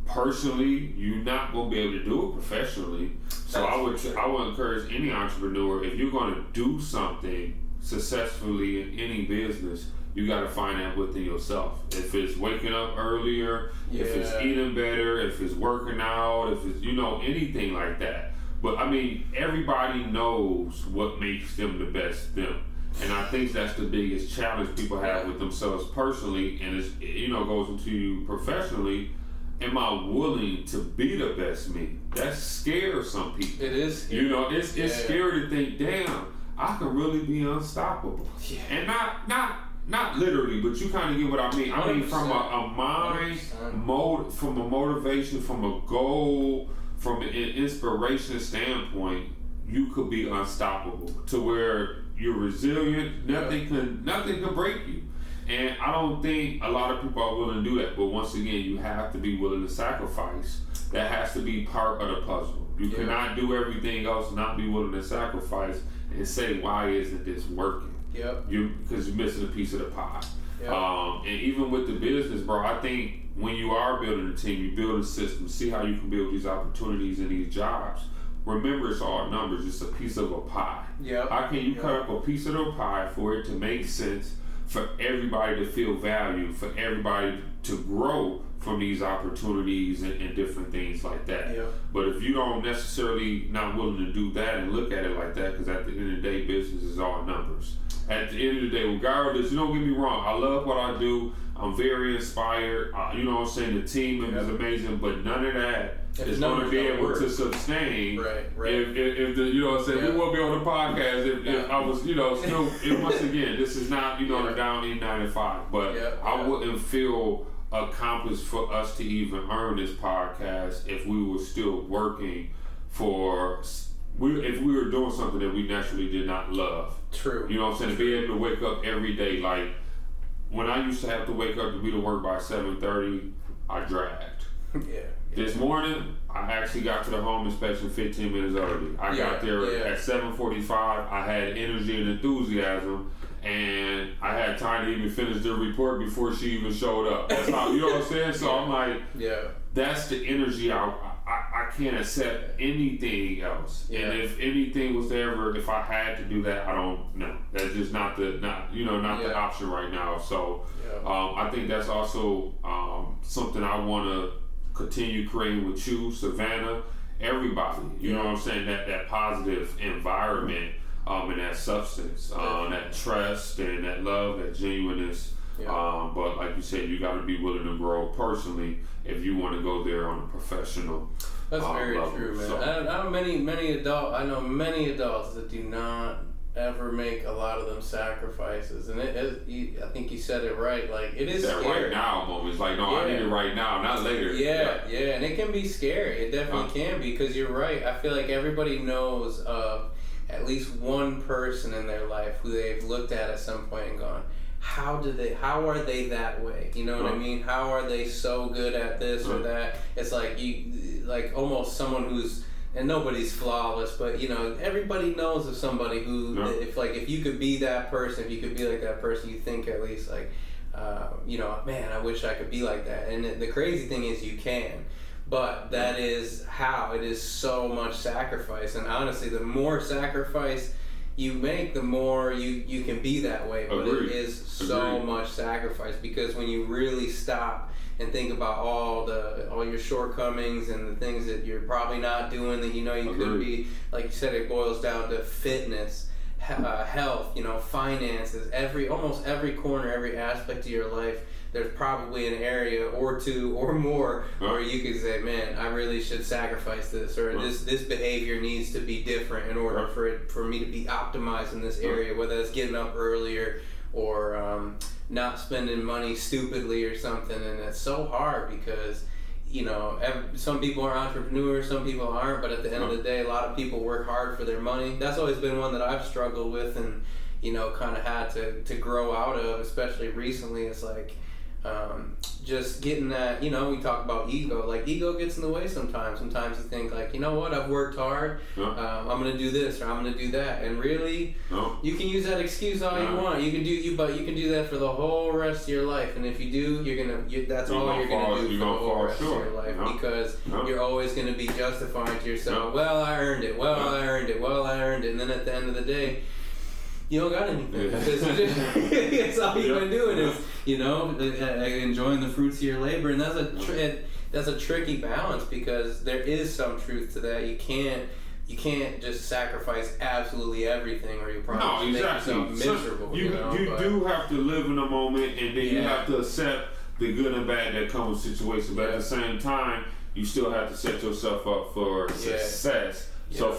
personally, you're not going to be able to do it professionally. So I would encourage any entrepreneur, if you're going to do something successfully in any business, you got to find that within yourself. If it's waking up earlier, if it's eating better, if it's working out, if it's, anything like that. But I mean, everybody knows what makes them the best them. And I think that's the biggest challenge people have with themselves personally, and it's, goes into you professionally. Am I willing to be the best me? That scares some people. It is scary. It's scary to think, damn, I can really be unstoppable. Yeah. And not literally, but you kind of get what I mean. I mean, from a mind, from a motivation, from a goal, from an inspiration standpoint, you could be unstoppable to where you're resilient. Nothing can break you. And I don't think a lot of people are willing to do that. But once again, you have to be willing to sacrifice. That has to be part of the puzzle. You cannot do everything else and not be willing to sacrifice and say, why isn't this working? Because you're missing a piece of the pie. And even with the business, bro, I think when you are building a team, you build a system, see how you can build these opportunities and these jobs. Remember, it's all numbers. It's a piece of a pie. How can you cut up a piece of the pie for it to make sense, for everybody to feel valued, for everybody to grow from these opportunities and different things like that? But if you don't necessarily not willing to do that and look at it like that, because at the end of the day, business is all numbers. At the end of the day, regardless, don't get me wrong, I love what I do. I'm very inspired. You know what I'm saying? The team is amazing, but none of that is going to be able to sustain. If the, you know what I'm saying? We won't be on the podcast if I was, still, once again, this is not, the down E95, but I wouldn't feel accomplished for us to even earn this podcast if we were still working if we were doing something that we naturally did not love. True. You know what I'm saying? To be able to wake up every day, like when I used to have to wake up to be to work by 7:30, I dragged. This morning, I actually got to the home inspection 15 minutes early. I got there at 7:45. I had energy and enthusiasm, and I had time to even finish the report before she even showed up. That's how, you know what I'm saying? So I'm like, that's the energy I can't accept anything else. And if anything was ever, if I had to do that, I don't know. That's just not the option right now. So I think that's also something I want to continue creating with you, Savannah, everybody. You know what I'm saying? That positive environment and that substance, that trust and that love, that genuineness. But like you said, you got to be willing to grow personally if you want to go there on a professional That's very level. true, man. So, I know many adults that do not ever make a lot of them sacrifices, and I think you said it right. Like, it is that scary. right now moment. It's like, no, I need it right now, not later. And it can be scary. It definitely can be, because you're right. I feel like everybody knows of at least one person in their life who they've looked at some point and gone, how are they that way? You know what I mean? How are they so good at this or that? It's like almost someone who's, and nobody's flawless, but everybody knows of somebody who, if you could be that person, if you could be like that person, you think at least like, man, I wish I could be like that. And the crazy thing is you can. But that is how it is so much sacrifice. And honestly, the more sacrifice you make, the more you can be that way. But it is so much sacrifice, because when you really stop and think about all your shortcomings and the things that you're probably not doing that you could be, like you said, it boils down to fitness, health, finances, almost every corner, every aspect of your life, there's probably an area or two or more where you could say, man, I really should sacrifice this, or this behavior needs to be different in order for me to be optimized in this area, whether it's getting up earlier or not spending money stupidly or something. And it's so hard because some people are entrepreneurs, some people aren't, but at the end of the day, a lot of people work hard for their money. That's always been one that I've struggled with and kind of had to grow out of, especially recently. It's like just getting that, we talk about ego. Like, ego gets in the way sometimes. Sometimes you think, like, what, I've worked hard, I'm going to do this or I'm going to do that. And really, you can use that excuse all you want. But you can do that for the whole rest of your life. And if you do, that's all you're going to do for the whole rest of your life. Because you're always going to be justifying to yourself, well, I earned it, and then at the end of the day, you don't got anything. Because it's all you've been doing is, enjoying the fruits of your labor. And that's a tricky balance, because there is some truth to that. You can't just sacrifice absolutely everything, or you'll probably make yourself miserable. You do have to live in the moment, and then you have to accept the good and bad that comes with situations. But at the same time, you still have to set yourself up for success. So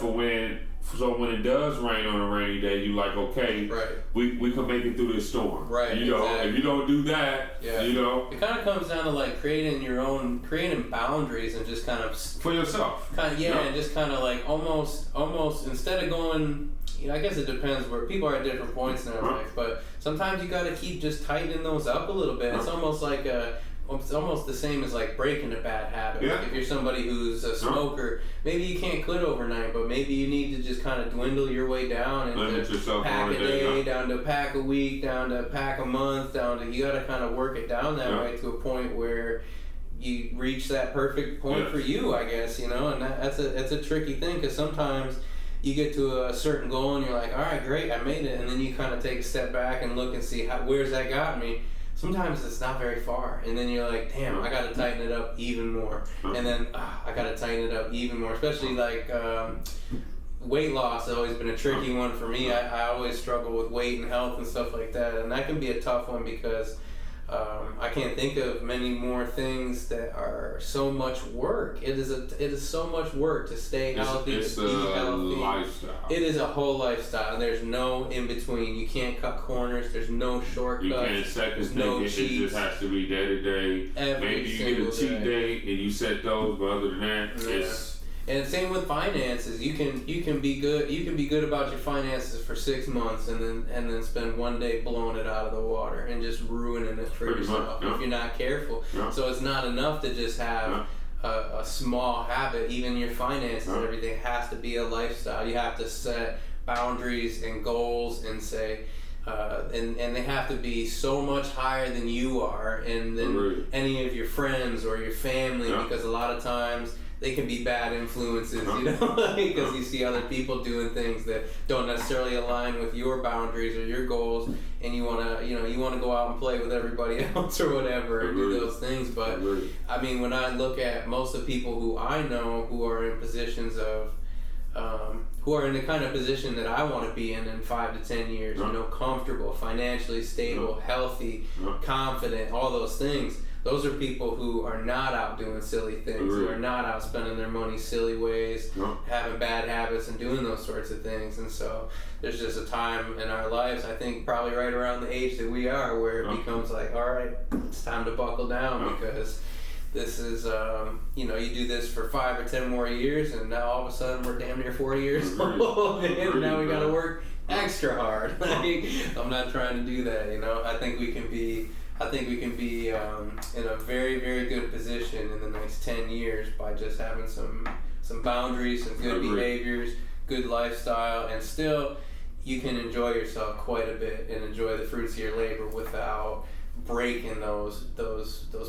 when it does rain on a rainy day, you like, okay, we can make it through this storm. Right. If you don't do that, it kind of comes down to like creating boundaries and just kind of for yourself. And just kind of like almost instead of going. I guess it depends where people are at different points in their life, but sometimes you got to keep just tightening those up a little bit. It's almost like it's almost the same as like breaking a bad habit. Like if you're somebody who's a smoker, maybe you can't quit overnight, but maybe you need to just kind of dwindle your way down into pack a day, down to pack a week, down to pack a month, you got to kind of work it down that way to a point where you reach that perfect point for you, I guess, and that's a tricky thing, because sometimes you get to a certain goal and you're like, all right, great, I made it, and then you kind of take a step back and look and see where's that got me. Sometimes it's not very far, and then you're like, damn, I got to tighten it up even more, and then I got to tighten it up even more, especially like weight loss has always been a tricky one for me. I always struggle with weight and health and stuff like that, and that can be a tough one because I can't think of many more things that are so much work. It is so much work to stay healthy, to be healthy. Lifestyle. It is a whole lifestyle. There's no in between. You can't cut corners. There's no shortcuts. You can't second think it. It just has to be day to day. Maybe you get a cheat day and you set those, but other than that, it's. And same with finances. You can be good. You can be good about your finances for 6 months, and then spend one day blowing it out of the water and just ruining it for yourself if you're not careful. So it's not enough to just have a small habit. Even your finances and everything has to be a lifestyle. You have to set boundaries and goals and say. And they have to be so much higher than you are, and than any of your friends or your family, because a lot of times they can be bad influences, because you see other people doing things that don't necessarily align with your boundaries or your goals, and you wanna go out and play with everybody else or whatever and do those things. But I mean, when I look at most of the people who I know who are in positions of who are in the kind of position that I want to be in 5 to 10 years, comfortable, financially stable, healthy, confident, all those things. Those are people who are not out doing silly things, who are not out spending their money silly ways, having bad habits and doing those sorts of things. And so there's just a time in our lives, I think probably right around the age that we are, where it becomes like, all right, it's time to buckle down, because this is, you do this for 5 or 10 more years, and now all of a sudden we're damn near 40 years old, and now we got to work extra hard. I'm not trying to do that, I think we can be in a very, very good position in the next 10 years by just having some boundaries, some good behaviors, good lifestyle, and still you can enjoy yourself quite a bit and enjoy the fruits of your labor without breaking those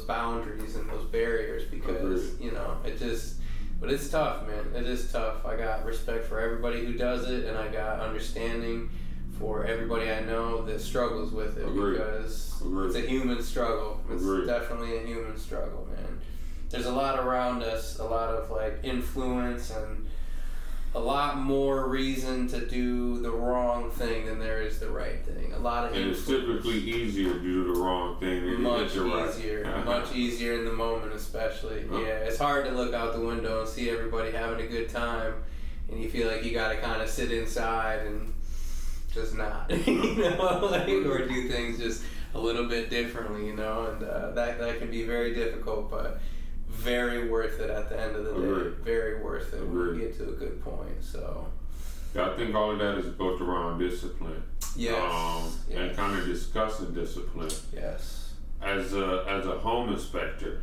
boundaries and those barriers, because but it's tough, man. It is tough. I got respect for everybody who does it, and I got understanding for everybody I know that struggles with it, because it's a human struggle. It's definitely a human struggle, man. There's a lot around us, a lot of like influence and a lot more reason to do the wrong thing than there is the right thing. A lot of and it's typically easier to do the wrong thing than much to do easier, right. much easier in the moment, especially. Yeah, it's hard to look out the window and see everybody having a good time, and you feel like you got to kind of sit inside and just not, or do things just a little bit differently, and that can be very difficult, but very worth it at the end of the day. Very worth it when you get to a good point. So yeah, I think all of that is built around discipline. Yes. And kind of discussing discipline. Yes. As a home inspector,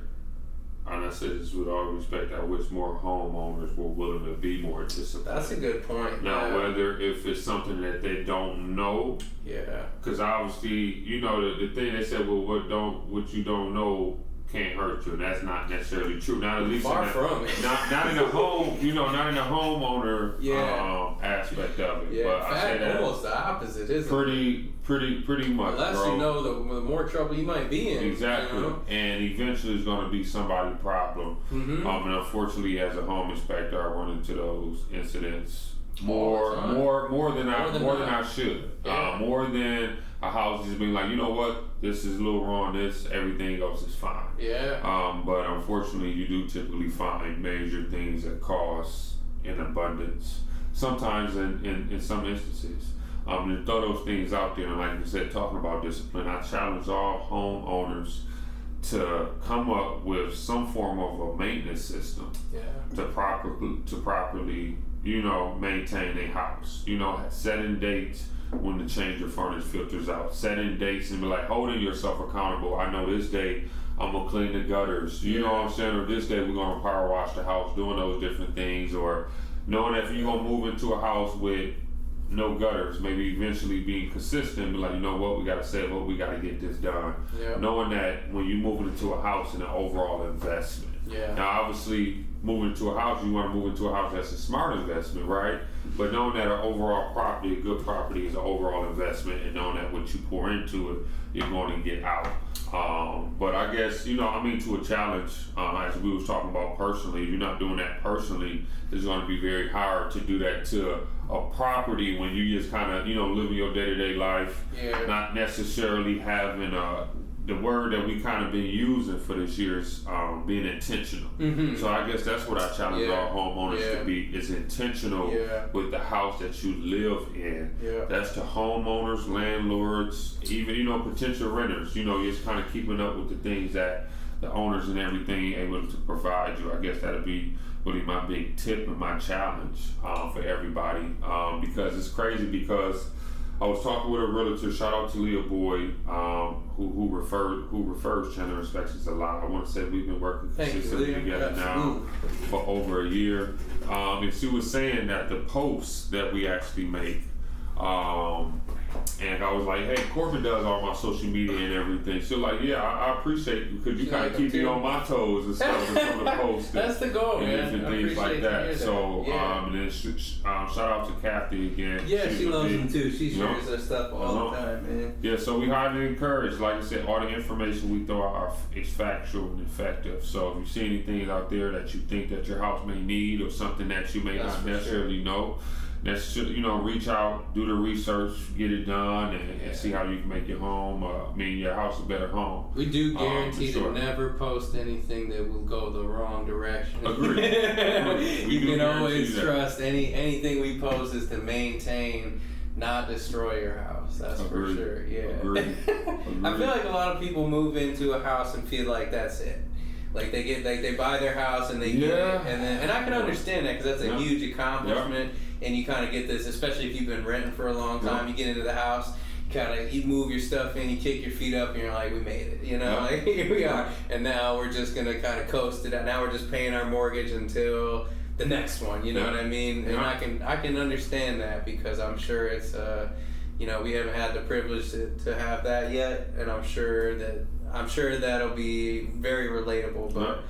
and I say this with all respect, I wish more homeowners were willing to be more disciplined. That's a good point. Now, whether if it's something that they don't know, because obviously, the thing they said, well, what you don't know can't hurt you, and that's not necessarily true. Not at least far from it. Not in the home, not in the homeowner aspect of it. Yeah, but in fact, I say that almost the opposite, isn't pretty much. Unless bro. you know the more trouble you might be in. Exactly, and eventually it's going to be somebody's problem. Mm-hmm. And unfortunately, as a home inspector, I run into those incidents more than I should. Yeah. More than a house just being like, you know what, this is a little wrong. Everything else is fine. Yeah. But unfortunately, you do typically find major things that cause in abundance. Sometimes in some instances. To throw those things out there, and like you said, talking about discipline, I challenge all homeowners to come up with some form of a maintenance system to properly, maintain a house. Setting dates when to change your furnace filters out, setting dates and be like holding yourself accountable. I know this day I'm gonna clean the gutters. You know what I'm saying? Or this day we're gonna power wash the house, doing those different things, or knowing that if you're gonna move into a house with no gutters, maybe eventually being consistent, be like, you know what, we gotta say what we gotta get this done. Yeah. Knowing that when you're moving into a house and an overall investment. Yeah. Now obviously moving into a house, you wanna move into a house that's a smart investment, right? But knowing that an overall property, a good property is an overall investment, and knowing that what you pour into it, you're going to get out. But I guess, to a challenge, as we was talking about personally, if you're not doing that personally, it's going to be very hard to do that to a property when you just kind of, living your day-to-day life, not necessarily having the word that we kind of been using for this year is being intentional. Mm-hmm. So I guess that's what I challenge all homeowners to be, is intentional with the house that you live in. Yeah. That's to homeowners, landlords, even, potential renters, just kind of keeping up with the things that the owners and everything able to provide you. I guess that'll be really my big tip and my challenge for everybody, because it's crazy, because I was talking with a realtor. Shout out to Leah Boyd, who refers Chandler Inspections a lot. I want to say we've been working consistently together now for over a year. And she was saying that the posts that we actually make, and I was like, hey, Korbin does all my social media and everything. She's like, yeah, I appreciate you, because you kind of keep me on my toes and stuff with some of the posts. That's the goal, and man. different things like that. So, and then shout out to Kathy again. Yeah, she loves them too. She shares her stuff all the time, man. Yeah, so we highly encourage, like I said, all the information we throw out is factual and effective. So if you see anything out there that you think that your house may need, or something that you may not necessarily know, let's reach out, do the research, get it done, and see how you can make your home, your house a better home. We do guarantee to never post anything that will go the wrong direction. Agreed. You can always trust anything we post is to maintain, not destroy your house. That's for sure. Yeah. Agreed. I feel like a lot of people move into a house and feel like that's it. Like they buy their house and they get it, and I can understand that, because that's a huge accomplishment. And you kind of get this, especially if you've been renting for a long time. You get into the house, you move your stuff in, you kick your feet up, and you're like, we made it, like, here we are. And now we're just gonna kind of coast it out. Now we're just paying our mortgage until the next one. You know what I mean? And I can understand that, because I'm sure it's we haven't had the privilege to have that yet, and I'm sure that'll be very relatable, but.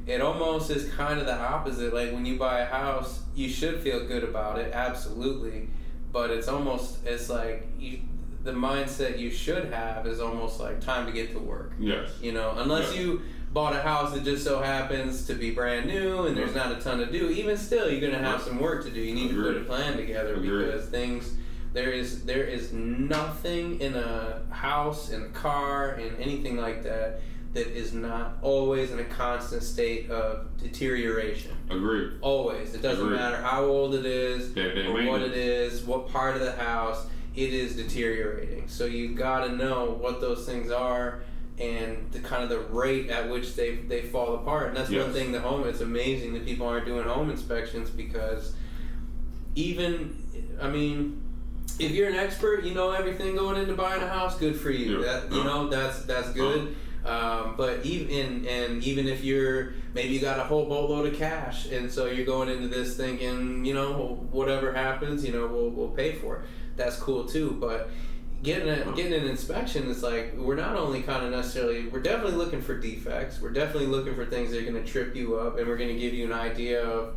It almost is kind of the opposite. Like, when you buy a house, you should feel good about it, absolutely. But it's like the mindset you should have is almost like time to get to work. Yes. You know, unless you bought a house that just so happens to be brand new and there's not a ton to do, even still, you're going to have some work to do. You need to put a plan together because there is nothing in a house, in a car, in anything like that is not always in a constant state of deterioration. Agreed. Always. It doesn't matter how old it is or what it is, what part of the house, it is deteriorating. So you got to know what those things are and the kind of the rate at which they fall apart. And that's one thing it's amazing that people aren't doing home inspections because even, I mean, if you're an expert, you know everything going into buying a house, good for you. You know, that's good. But even if maybe you got a whole boatload of cash, and so you're going into this thinking, you know, whatever happens, you know, we'll pay for it. That's cool too. But getting an inspection is like, we're not only kind of necessarily, we're definitely looking for defects. We're definitely looking for things that are going to trip you up, and we're going to give you an idea of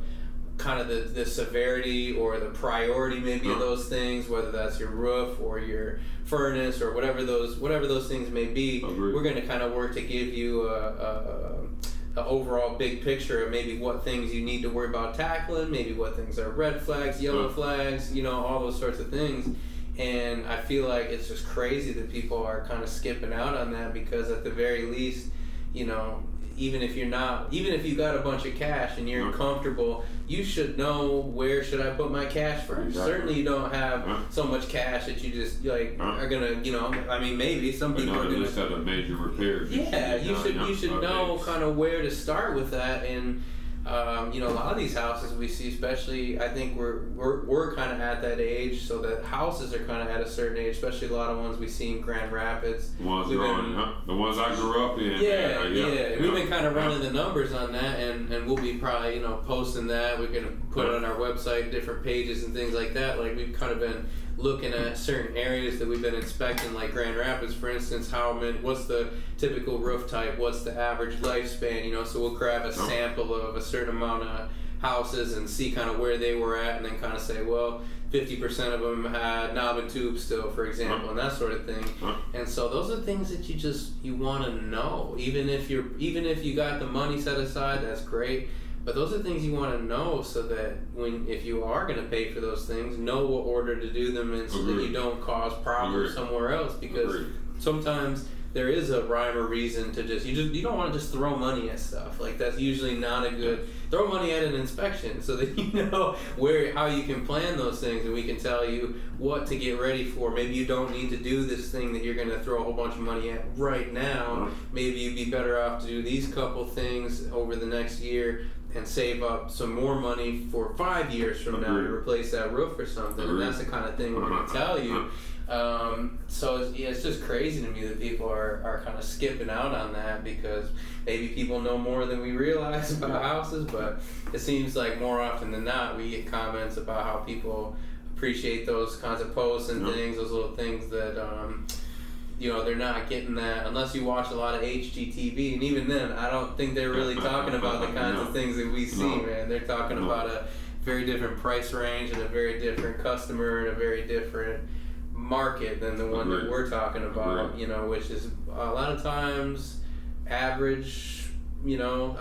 kind of the severity or the priority maybe of those things, whether that's your roof or your furnace or whatever those things may be. We're going to kind of work to give you a overall big picture of maybe what things you need to worry about tackling, maybe what things are red flags, yellow flags, you know, all those sorts of things. And I feel like it's just crazy that people are kind of skipping out on that because at the very least, you know, even if you got a bunch of cash and you're comfortable, you should know where should I put my cash first. Exactly. Certainly you don't have so much cash that you just are gonna, you know, I mean maybe some people are gonna just have a major repair. Yeah, you should know kind of where to start with that. And you know, a lot of these houses we see, especially, I think we're kind of at that age, so that houses are kind of at a certain age, especially a lot of ones we see in Grand Rapids. The ones the ones I grew up in. Yeah. We've been kind of running the numbers on that, and we'll be probably, you know, posting that. We're gonna put it on our website, different pages and things like that. Like we've kind of been looking at certain areas that we've been inspecting, like Grand Rapids, for instance. What's the typical roof type? What's the average lifespan? You know, so we'll grab a sample of a certain amount of houses and see kind of where they were at, and then kind of say, well, 50% of them had knob and tube still, for example, and that sort of thing. And so those are things that you want to know. Even if you got the money set aside, that's great. But those are things you want to know so that if you are going to pay for those things, know what order to do them in so that you don't cause problems somewhere else. Because sometimes there is a rhyme or reason to you don't want to just throw money at stuff. Like that's usually not a good, throw money at an inspection so that you know how you can plan those things, and we can tell you what to get ready for. Maybe you don't need to do this thing that you're going to throw a whole bunch of money at right now. Maybe you'd be better off to do these couple things over the next year and save up some more money for 5 years from now to replace that roof or something. And that's the kind of thing we're going to tell you. So it's just crazy to me that people are kind of skipping out on that because maybe people know more than we realize about houses, but it seems like more often than not we get comments about how people appreciate those kinds of posts and things, those little things that you know, they're not getting that unless you watch a lot of HGTV, and even then, I don't think they're really talking about the kinds of things that we see, man. They're talking about a very different price range and a very different customer and a very different market than the one that we're talking about, you know, which is a lot of times average, you know,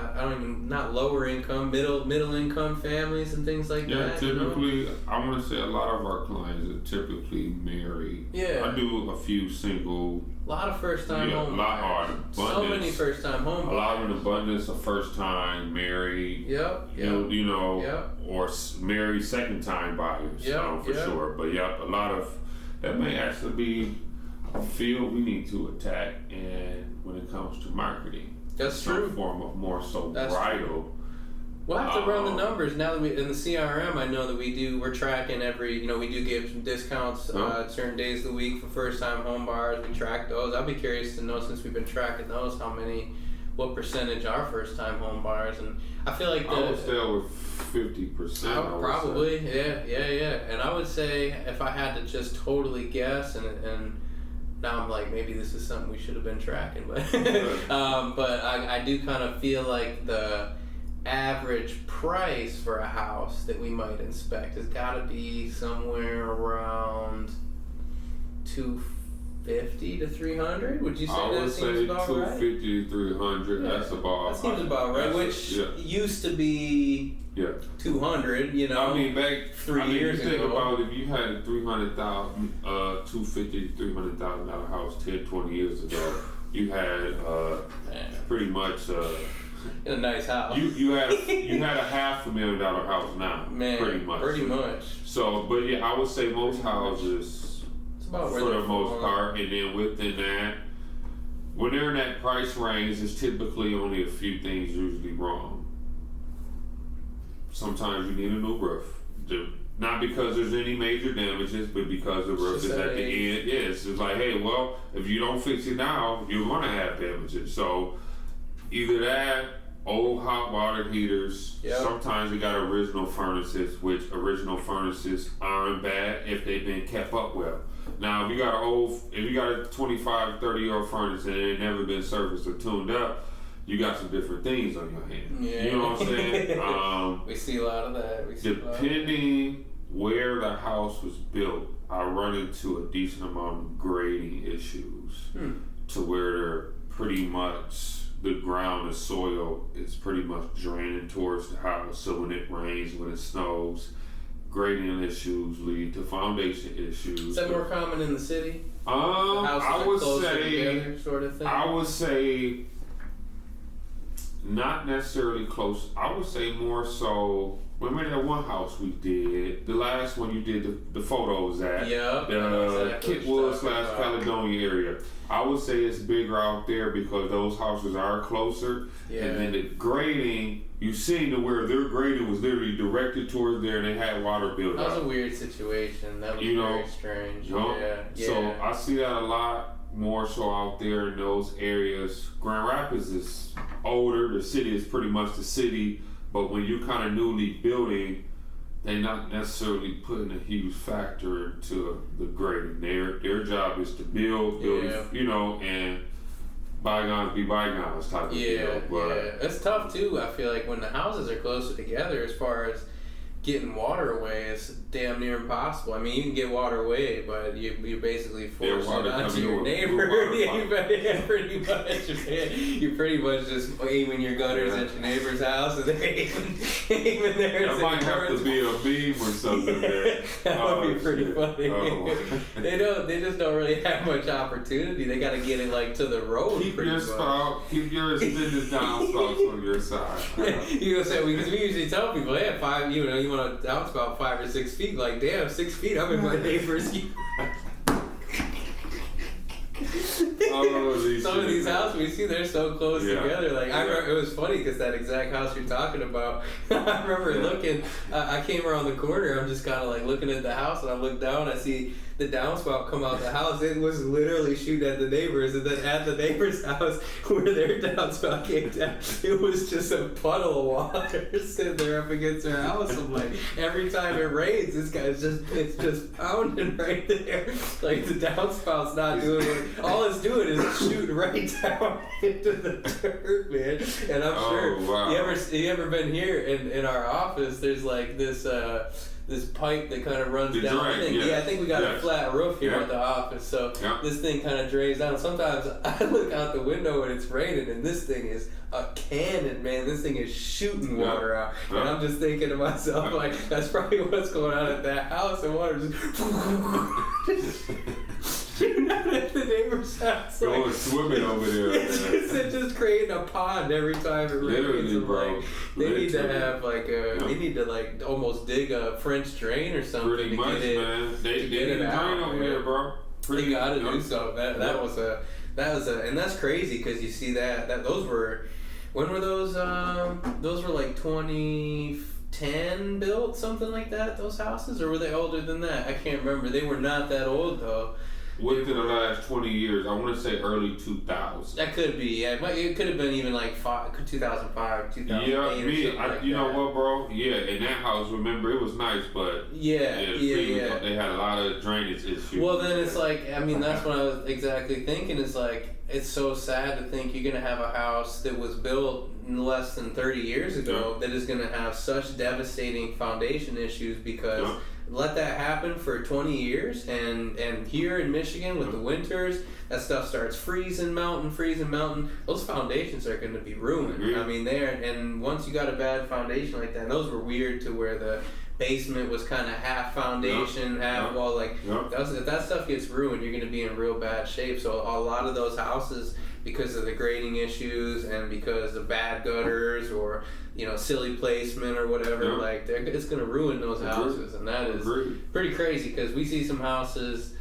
not lower income, middle income families and things like that. Yeah, typically, you know? I want to say a lot of our clients are typically married. Yeah. I do a few single. A lot of first time home buyers. So many first time home buyers. A lot of an abundance of first time married. Yep. You know, or married second time buyers. For sure. But a lot of that may actually be a field we need to attack, and when it comes to marketing. That's true. Some form of more so bridal. We'll have to run the numbers now that in the CRM. I know that we're tracking every. You know, we do give some discounts certain days of the week for first-time home buyers. We track those. I'll be curious to know, since we've been tracking those, what percentage are first-time home buyers, and I feel like I would say over 50%. Probably, yeah. And I would say if I had to just totally guess, and now I'm like, maybe this is something we should have been tracking, but but I do kind of feel like the average price for a house that we might inspect has got to be somewhere around 250 to 300. Would you say I that would seems say about 250 to 300. right? That's about. That seems about right. Which used to be 200. You know, I mean, back 3 years you think ago. about if you had a $250 to $300,000 house 10, 20 years ago, you had pretty much. In a nice house. You had a $500,000 house now, pretty much. So, but yeah, I would say most houses, for the most part, and then within that, when they're in that price range, there's typically only a few things usually wrong. Sometimes you need a new roof, not because there's any major damages, but because the roof is at the end. Yes, it's like, hey, well, if you don't fix it now, you're gonna have damages. So. Either that, old hot water heaters. Yep. Sometimes they got original furnaces, which original furnaces aren't bad if they've been kept up well. Now, if you got a 25, 30-year-old furnace and it ain't never been serviced or tuned up, you got some different things on your hands. Yeah. You know what I'm saying? We see a lot of that. Depending where the house was built, I run into a decent amount of grading issues to where they're pretty much. The ground, the soil is pretty much draining towards the house. So when it rains, when it snows, grading issues lead to foundation issues. Is that more common in the city? I would say together, sort of thing? I would say not necessarily close. I would say more so. Remember that one house we did, the last one you did the photos at, the Kitwood / Caledonia area. I would say it's bigger out there because those houses are closer. Yeah. And then the grading, you seen to where their grading was literally directed towards there and they had water built up. That was a weird situation. That was very strange. Yeah. So I see that a lot more so out there in those areas. Grand Rapids is older. The city is pretty much the city. But when you're kind of newly building, they're not necessarily putting a huge factor into the grading. Their job is to build, you know, and bygones be bygones type of deal. But it's tough too. I feel like when the houses are closer together, as far as getting water away, is damn near impossible. I mean, you can get water away, but you're basically forced it onto your neighbor. You're pretty much just aiming your gutters at your neighbor's house, and they're aiming theirs. That might have to be a beam or something there. That would be pretty funny. They just don't really have much opportunity. They got to get it like to the road. Keep your extended downspouts on your side. You know, say because we usually tell people, hey, 5, you want to downspout 5 or 6 feet. Like, damn, 6 feet. I'm in my neighbor's. Some of these houses we see, they're so close together. Like, I remember, it was funny because that exact house you're talking about, I remember looking, I came around the corner, I'm just kind of like looking at the house, and I look down, I see the downspout come out the house. It was literally shooting at the neighbors, and then at the neighbor's house where their downspout came down, it was just a puddle of water sitting there up against their house. I'm like, every time it rains, this guy's it's just pounding right there. Like, the downspout's not doing it. All it's doing is shooting right down into the dirt, man. And I'm sure, wow. you ever been here in our office, there's like this pipe that kind of runs down. I think we got a flat roof here at the office, so this thing kind of drains down. Sometimes I look out the window when it's raining, and this thing is a cannon, man. This thing is shooting water out, and I'm just thinking to myself, like, that's probably what's going on at that house, and water just shooting out at the neighbor's house. Going swimming over there. It's just creating a pond every time it rains. Literally, bro. Like, they need to have like they need to like almost dig a French drain or something. Pretty much, get it, man. They need a drain over here, bro. They gotta do something. That was a, and that's crazy because you see that those were, when were those? Those were like 2010 built, something like that. Those houses, or were they older than that? I can't remember. They were not that old though. Within the last 20 years, I want to say early 2000s. That could be, yeah. It could have been even like 2005, 2008 you know what, bro? Yeah, in that house, remember, it was nice, but they had a lot of drainage issues. Well, then it's like, I mean, that's what I was exactly thinking. It's like, it's so sad to think you're going to have a house that was built less than 30 years ago that is going to have such devastating foundation issues because let that happen for 20 years, and here in Michigan with the winters, that stuff starts freezing, melting. Those foundations are going to be ruined. I mean, and once you got a bad foundation like that, and those were weird to where the basement was kind of half foundation, half wall. Like if that stuff gets ruined, you're going to be in real bad shape. So a lot of those houses, because of the grading issues and because of bad gutters or silly placement or whatever, like it's going to ruin those houses, and that is pretty crazy because we see some houses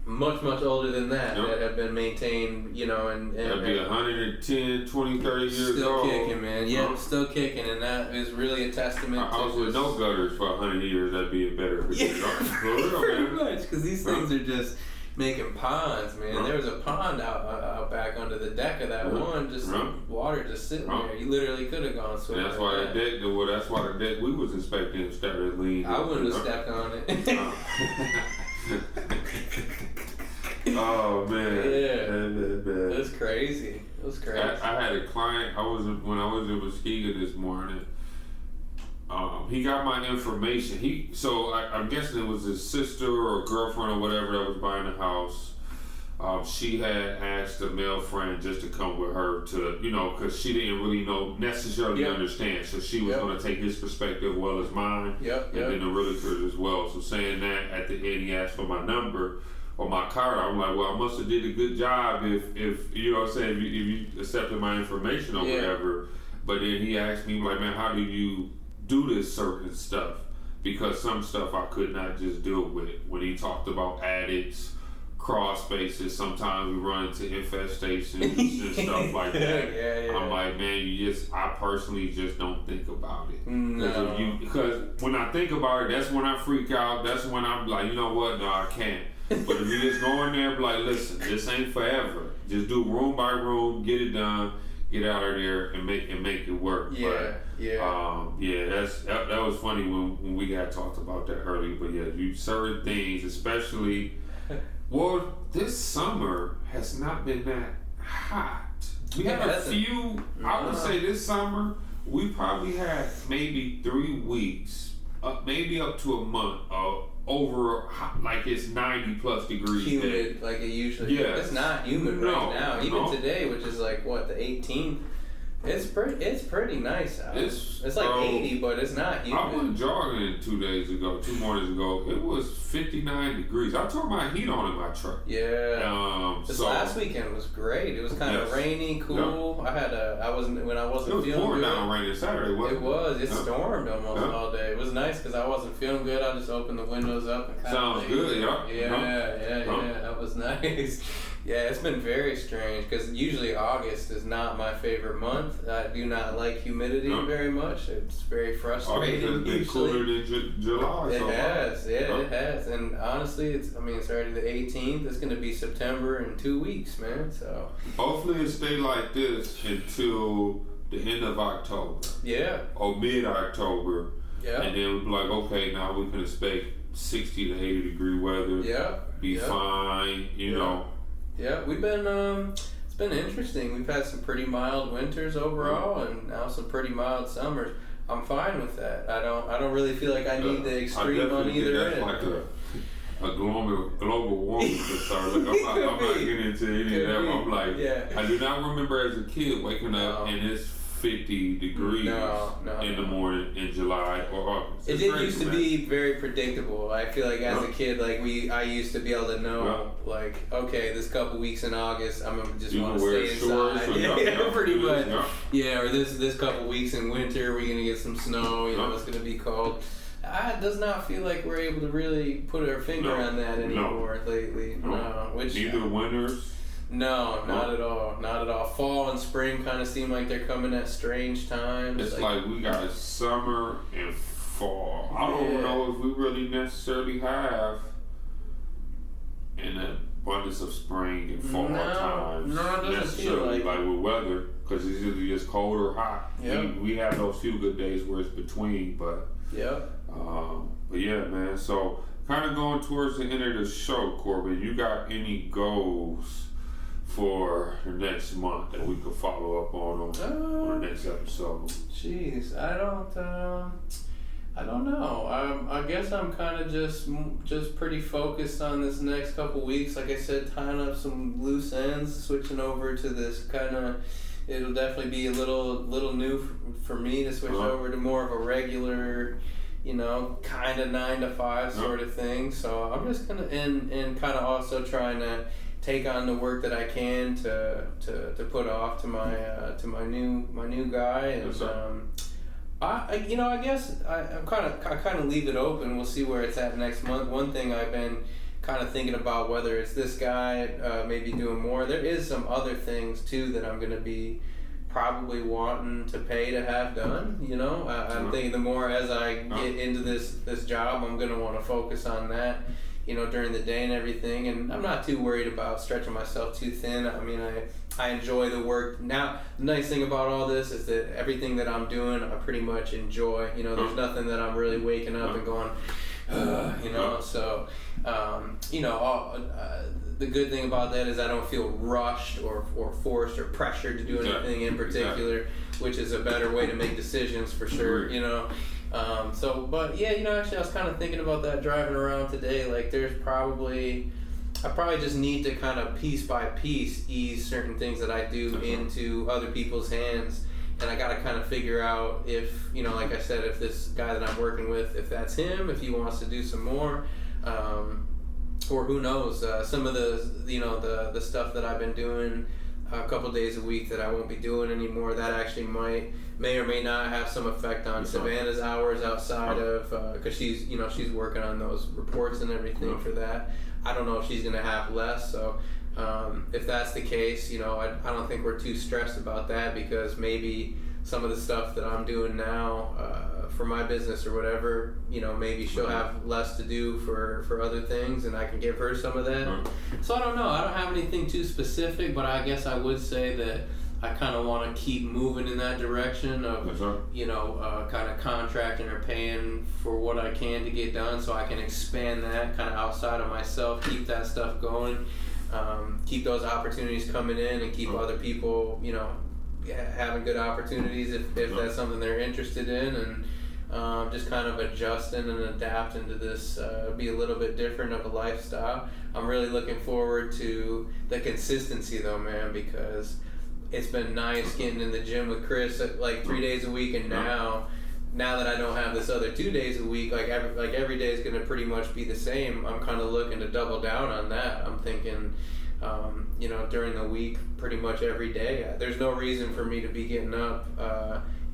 much older than that that have been maintained, and that'd be 110, 20, 30 years still old. Still kicking, man. Yeah, still kicking, and that is really a testament a house with no gutters for 100 years, that'd be a better picture. Pretty much, because these things are just making ponds, man. There was a pond out back under the deck of that one, just water just sitting there. You literally could have gone swimming. That's why that's why the deck we was inspecting started leaning. I wouldn't have stepped on it. Oh man, That's crazy. It was crazy. I had a client. When I was in Muskegon this morning. He got my information. I'm guessing it was his sister or girlfriend or whatever that was buying the house. She had asked a male friend just to come with her to, because she didn't really necessarily understand. So she was going to take his perspective as well as mine, and then the realtor's as well. So saying that, at the end he asked for my number or my card. I'm like, well, I must have did a good job if you know what I'm saying, if you accepted my information or whatever. But then he asked me, like, man, how do you do this certain stuff? Because some stuff I could not just deal with. When he talked about attics, crawl spaces, sometimes we run into infestations and stuff like that. I'm like, man, I personally just don't think about it. No. Because when I think about it, that's when I freak out. That's when I'm like, you know what? No, I can't. But if you just go in there and be like, listen, this ain't forever. Just do room by room, get it done, get out of there and make it work. That was funny when we got talked about that earlier. But you certain things, especially, well, this summer has not been that hot. We had a few. I would say this summer we probably had maybe 3 weeks, maybe up to a month over, like it's 90 plus degrees. Humid, like it usually. Yeah, it's not humid right now. Even today, which is like what, the 18th. It's pretty nice out. It's like 80, but it's not humid. I went jogging 2 mornings ago. It was 59 degrees. I turned my heat on in my truck. Yeah. This last weekend was great. It was kind of rainy, cool. I wasn't feeling good. It was pouring down rain Saturday, wasn't it? It was. It stormed almost all day. It was nice because I wasn't feeling good. I just opened the windows up and kind of. Sounds good, Yeah. That was nice. Yeah, it's been very strange because usually August is not my favorite month. I do not like humidity very much. It's very frustrating. August has been cooler than July. It has. And honestly, it's already the 18th. It's going to be September in 2 weeks, man. So hopefully it stay like this until the end of October. Yeah. Or mid-October. Yeah. And then we'll be like, okay, now we can expect 60 to 80 degree weather. Yeah. Be fine, you know. Yeah, we've been, it's been interesting. We've had some pretty mild winters overall and now some pretty mild summers. I'm fine with that. I don't really feel like I need the extreme on either end. Like a global warming to start. Like, I'm not getting into any of that. I'm like, I do not remember as a kid waking up and it's 50 degrees in the morning in July or August. It did used to be very predictable. I feel like as a kid, like I used to be able to know, like, okay, this couple weeks in August, I'm gonna just want to stay inside. Pretty much. Yeah, or this couple weeks in winter, we're gonna get some snow. It's gonna be cold. It does not feel like we're able to really put our finger on that anymore lately. Neither winters. No, not at all. Not at all. Fall and spring kind of seem like they're coming at strange times. It's like we got summer and fall. I don't know if we really necessarily have an abundance of spring and fall times. No, it doesn't feel like with weather, because it's either just cold or hot. Yep. We have those few good days where it's between, but yeah, man. So kind of going towards the end of the show, Korbin, you got any goals for the next month that we could follow up on the next episode? Jeez, I don't know. I guess I'm kind of just pretty focused on this next couple weeks. Like I said, tying up some loose ends, switching over to this kind of. It'll definitely be a little new for me to switch over to more of a regular, kind of 9 to 5 sort of thing. So I'm just gonna and kind of also trying to take on the work that I can to put off to my new guy. And I guess I kind of leave it open. We'll see where it's at next month. One thing I've been kind of thinking about, whether it's this guy maybe doing more. There is some other things too that I'm going to be probably wanting to pay to have done. I'm thinking the more as I get into this job, I'm going to want to focus on that. During the day and everything, and I'm not too worried about stretching myself too thin. I mean, I enjoy the work. Now, the nice thing about all this is that everything that I'm doing, I pretty much enjoy. There's nothing that I'm really waking up and going, so, the good thing about that is I don't feel rushed or forced or pressured to do anything in particular, which is a better way to make decisions for sure, actually I was kind of thinking about that driving around today. Like I probably just need to kind of piece by piece ease certain things that I do into other people's hands. And I got to kind of figure out if, like I said, if this guy that I'm working with, if that's him, if he wants to do some more, or who knows, some of the stuff that I've been doing a couple days a week that I won't be doing anymore, that actually may or may not have some effect on Savannah's hours outside of, because she's working on those reports and everything for that. I don't know if she's going to have less, so if that's the case, I don't think we're too stressed about that, because maybe some of the stuff that I'm doing now for my business or whatever, maybe she'll have less to do for other things, and I can give her some of that. So I don't know. I don't have anything too specific, but I guess I would say that I kind of want to keep moving in that direction of, kind of contracting or paying for what I can to get done, so I can expand that kind of outside of myself, keep that stuff going, keep those opportunities coming in, and keep other people, having good opportunities if that's something they're interested in, and just kind of adjusting and adapting to this, be a little bit different of a lifestyle. I'm really looking forward to the consistency though, man, because it's been nice getting in the gym with Chris like 3 days a week, and now that I don't have this other 2 days a week, every day is going to pretty much be the same. I'm kind of looking to double down on that. I'm thinking, during the week, pretty much every day. There's no reason for me to be getting up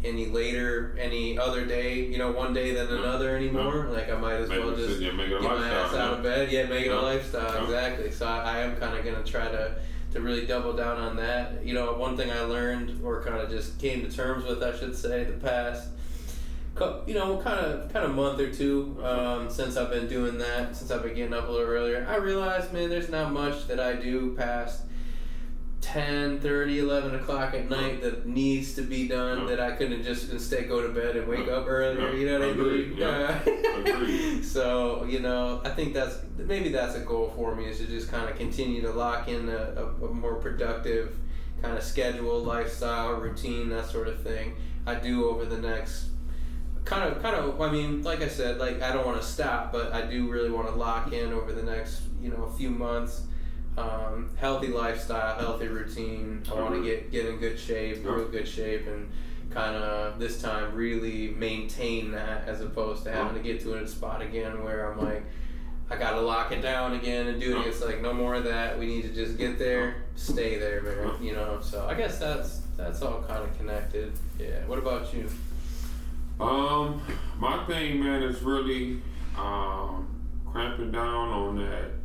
any later, any other day, one day than another anymore. Like I might as well just get my ass out of bed. Yeah, make it a lifestyle, exactly. So I am kind of going to try to really double down on that. One thing I learned, or kind of just came to terms with, I should say, the past, kind of month or two since I've been doing that, since I've been getting up a little earlier, I realized, man, there's not much that I do past 10:30, 11 o'clock at night that needs to be done, that I couldn't just instead go to bed and wake up earlier. You know what I mean? So, I think that's a goal for me, is to just kind of continue to lock in a more productive kind of schedule, lifestyle, routine, that sort of thing. I do over the next kind of, I mean, like I said, I don't want to stop, but I do really want to lock in over the next, few months. Healthy lifestyle, healthy routine. I want to get in good shape, real good shape, and kind of this time really maintain that, as opposed to having to get to a spot again where I'm like, I gotta lock it down again and do it. It's like, no more of that. We need to just get there, stay there, man. So I guess that's all kind of connected. Yeah. What about you? My thing, man, is really cramping down on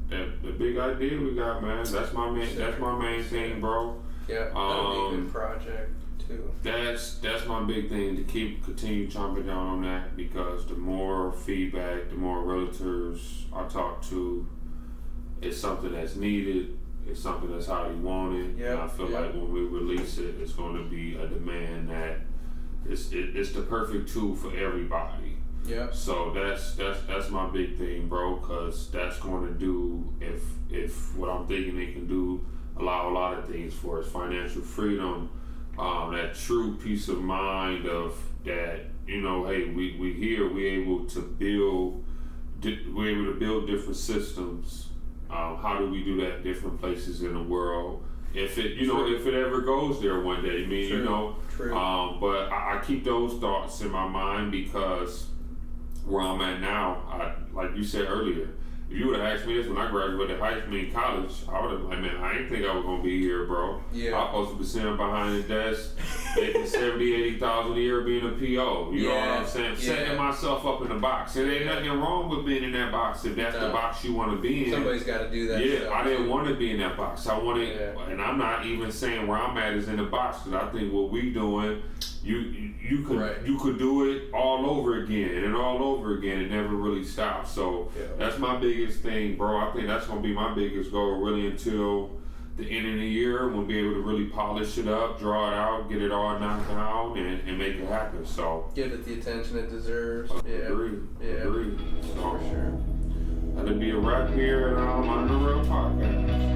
the big idea we got, man. That's my main thing, bro. Yeah, that'll be a good project too. That's my big thing, to continue chomping down on that, because the more feedback, the more realtors I talk to, it's something that's needed. It's something that's how you want it. And I feel like when we release it, it's going to be a demand that it's the perfect tool for everybody. Yeah. So that's my big thing, bro, because that's going to do, if what I'm thinking it can do, allow a lot of things for us: financial freedom, that true peace of mind of that you know, hey, we here, we're able to build different systems. How do we do that in different places in the world? If it, you know, if it ever goes there one day, I mean, you know, but I keep those thoughts in my mind because where I'm at now, like you said earlier, if you would have asked me this when I graduated college, I would have been like, man, I didn't think I was gonna be here, bro. Yeah. I'm supposed to be sitting behind the desk, making $70,000-$80,000 a year being a PO. You know what I'm saying? Yeah. Setting myself up in the box. There ain't nothing wrong with being in that box if that's the box you want to be in. Somebody's got to do that. Yeah, I didn't want to be in that box. I wanted, and I'm not even saying where I'm at is in the box because I think what we doing, you could do it all over again and all over again and never really stop. So that's my biggest thing, bro. I think that's gonna be my biggest goal really until the end of the year. We'll be able to really polish it up, draw it out, get it all knocked down, and make it happen. So give it the attention it deserves. Agreed. So, for sure. That'll be a wrap here on the Real Podcast.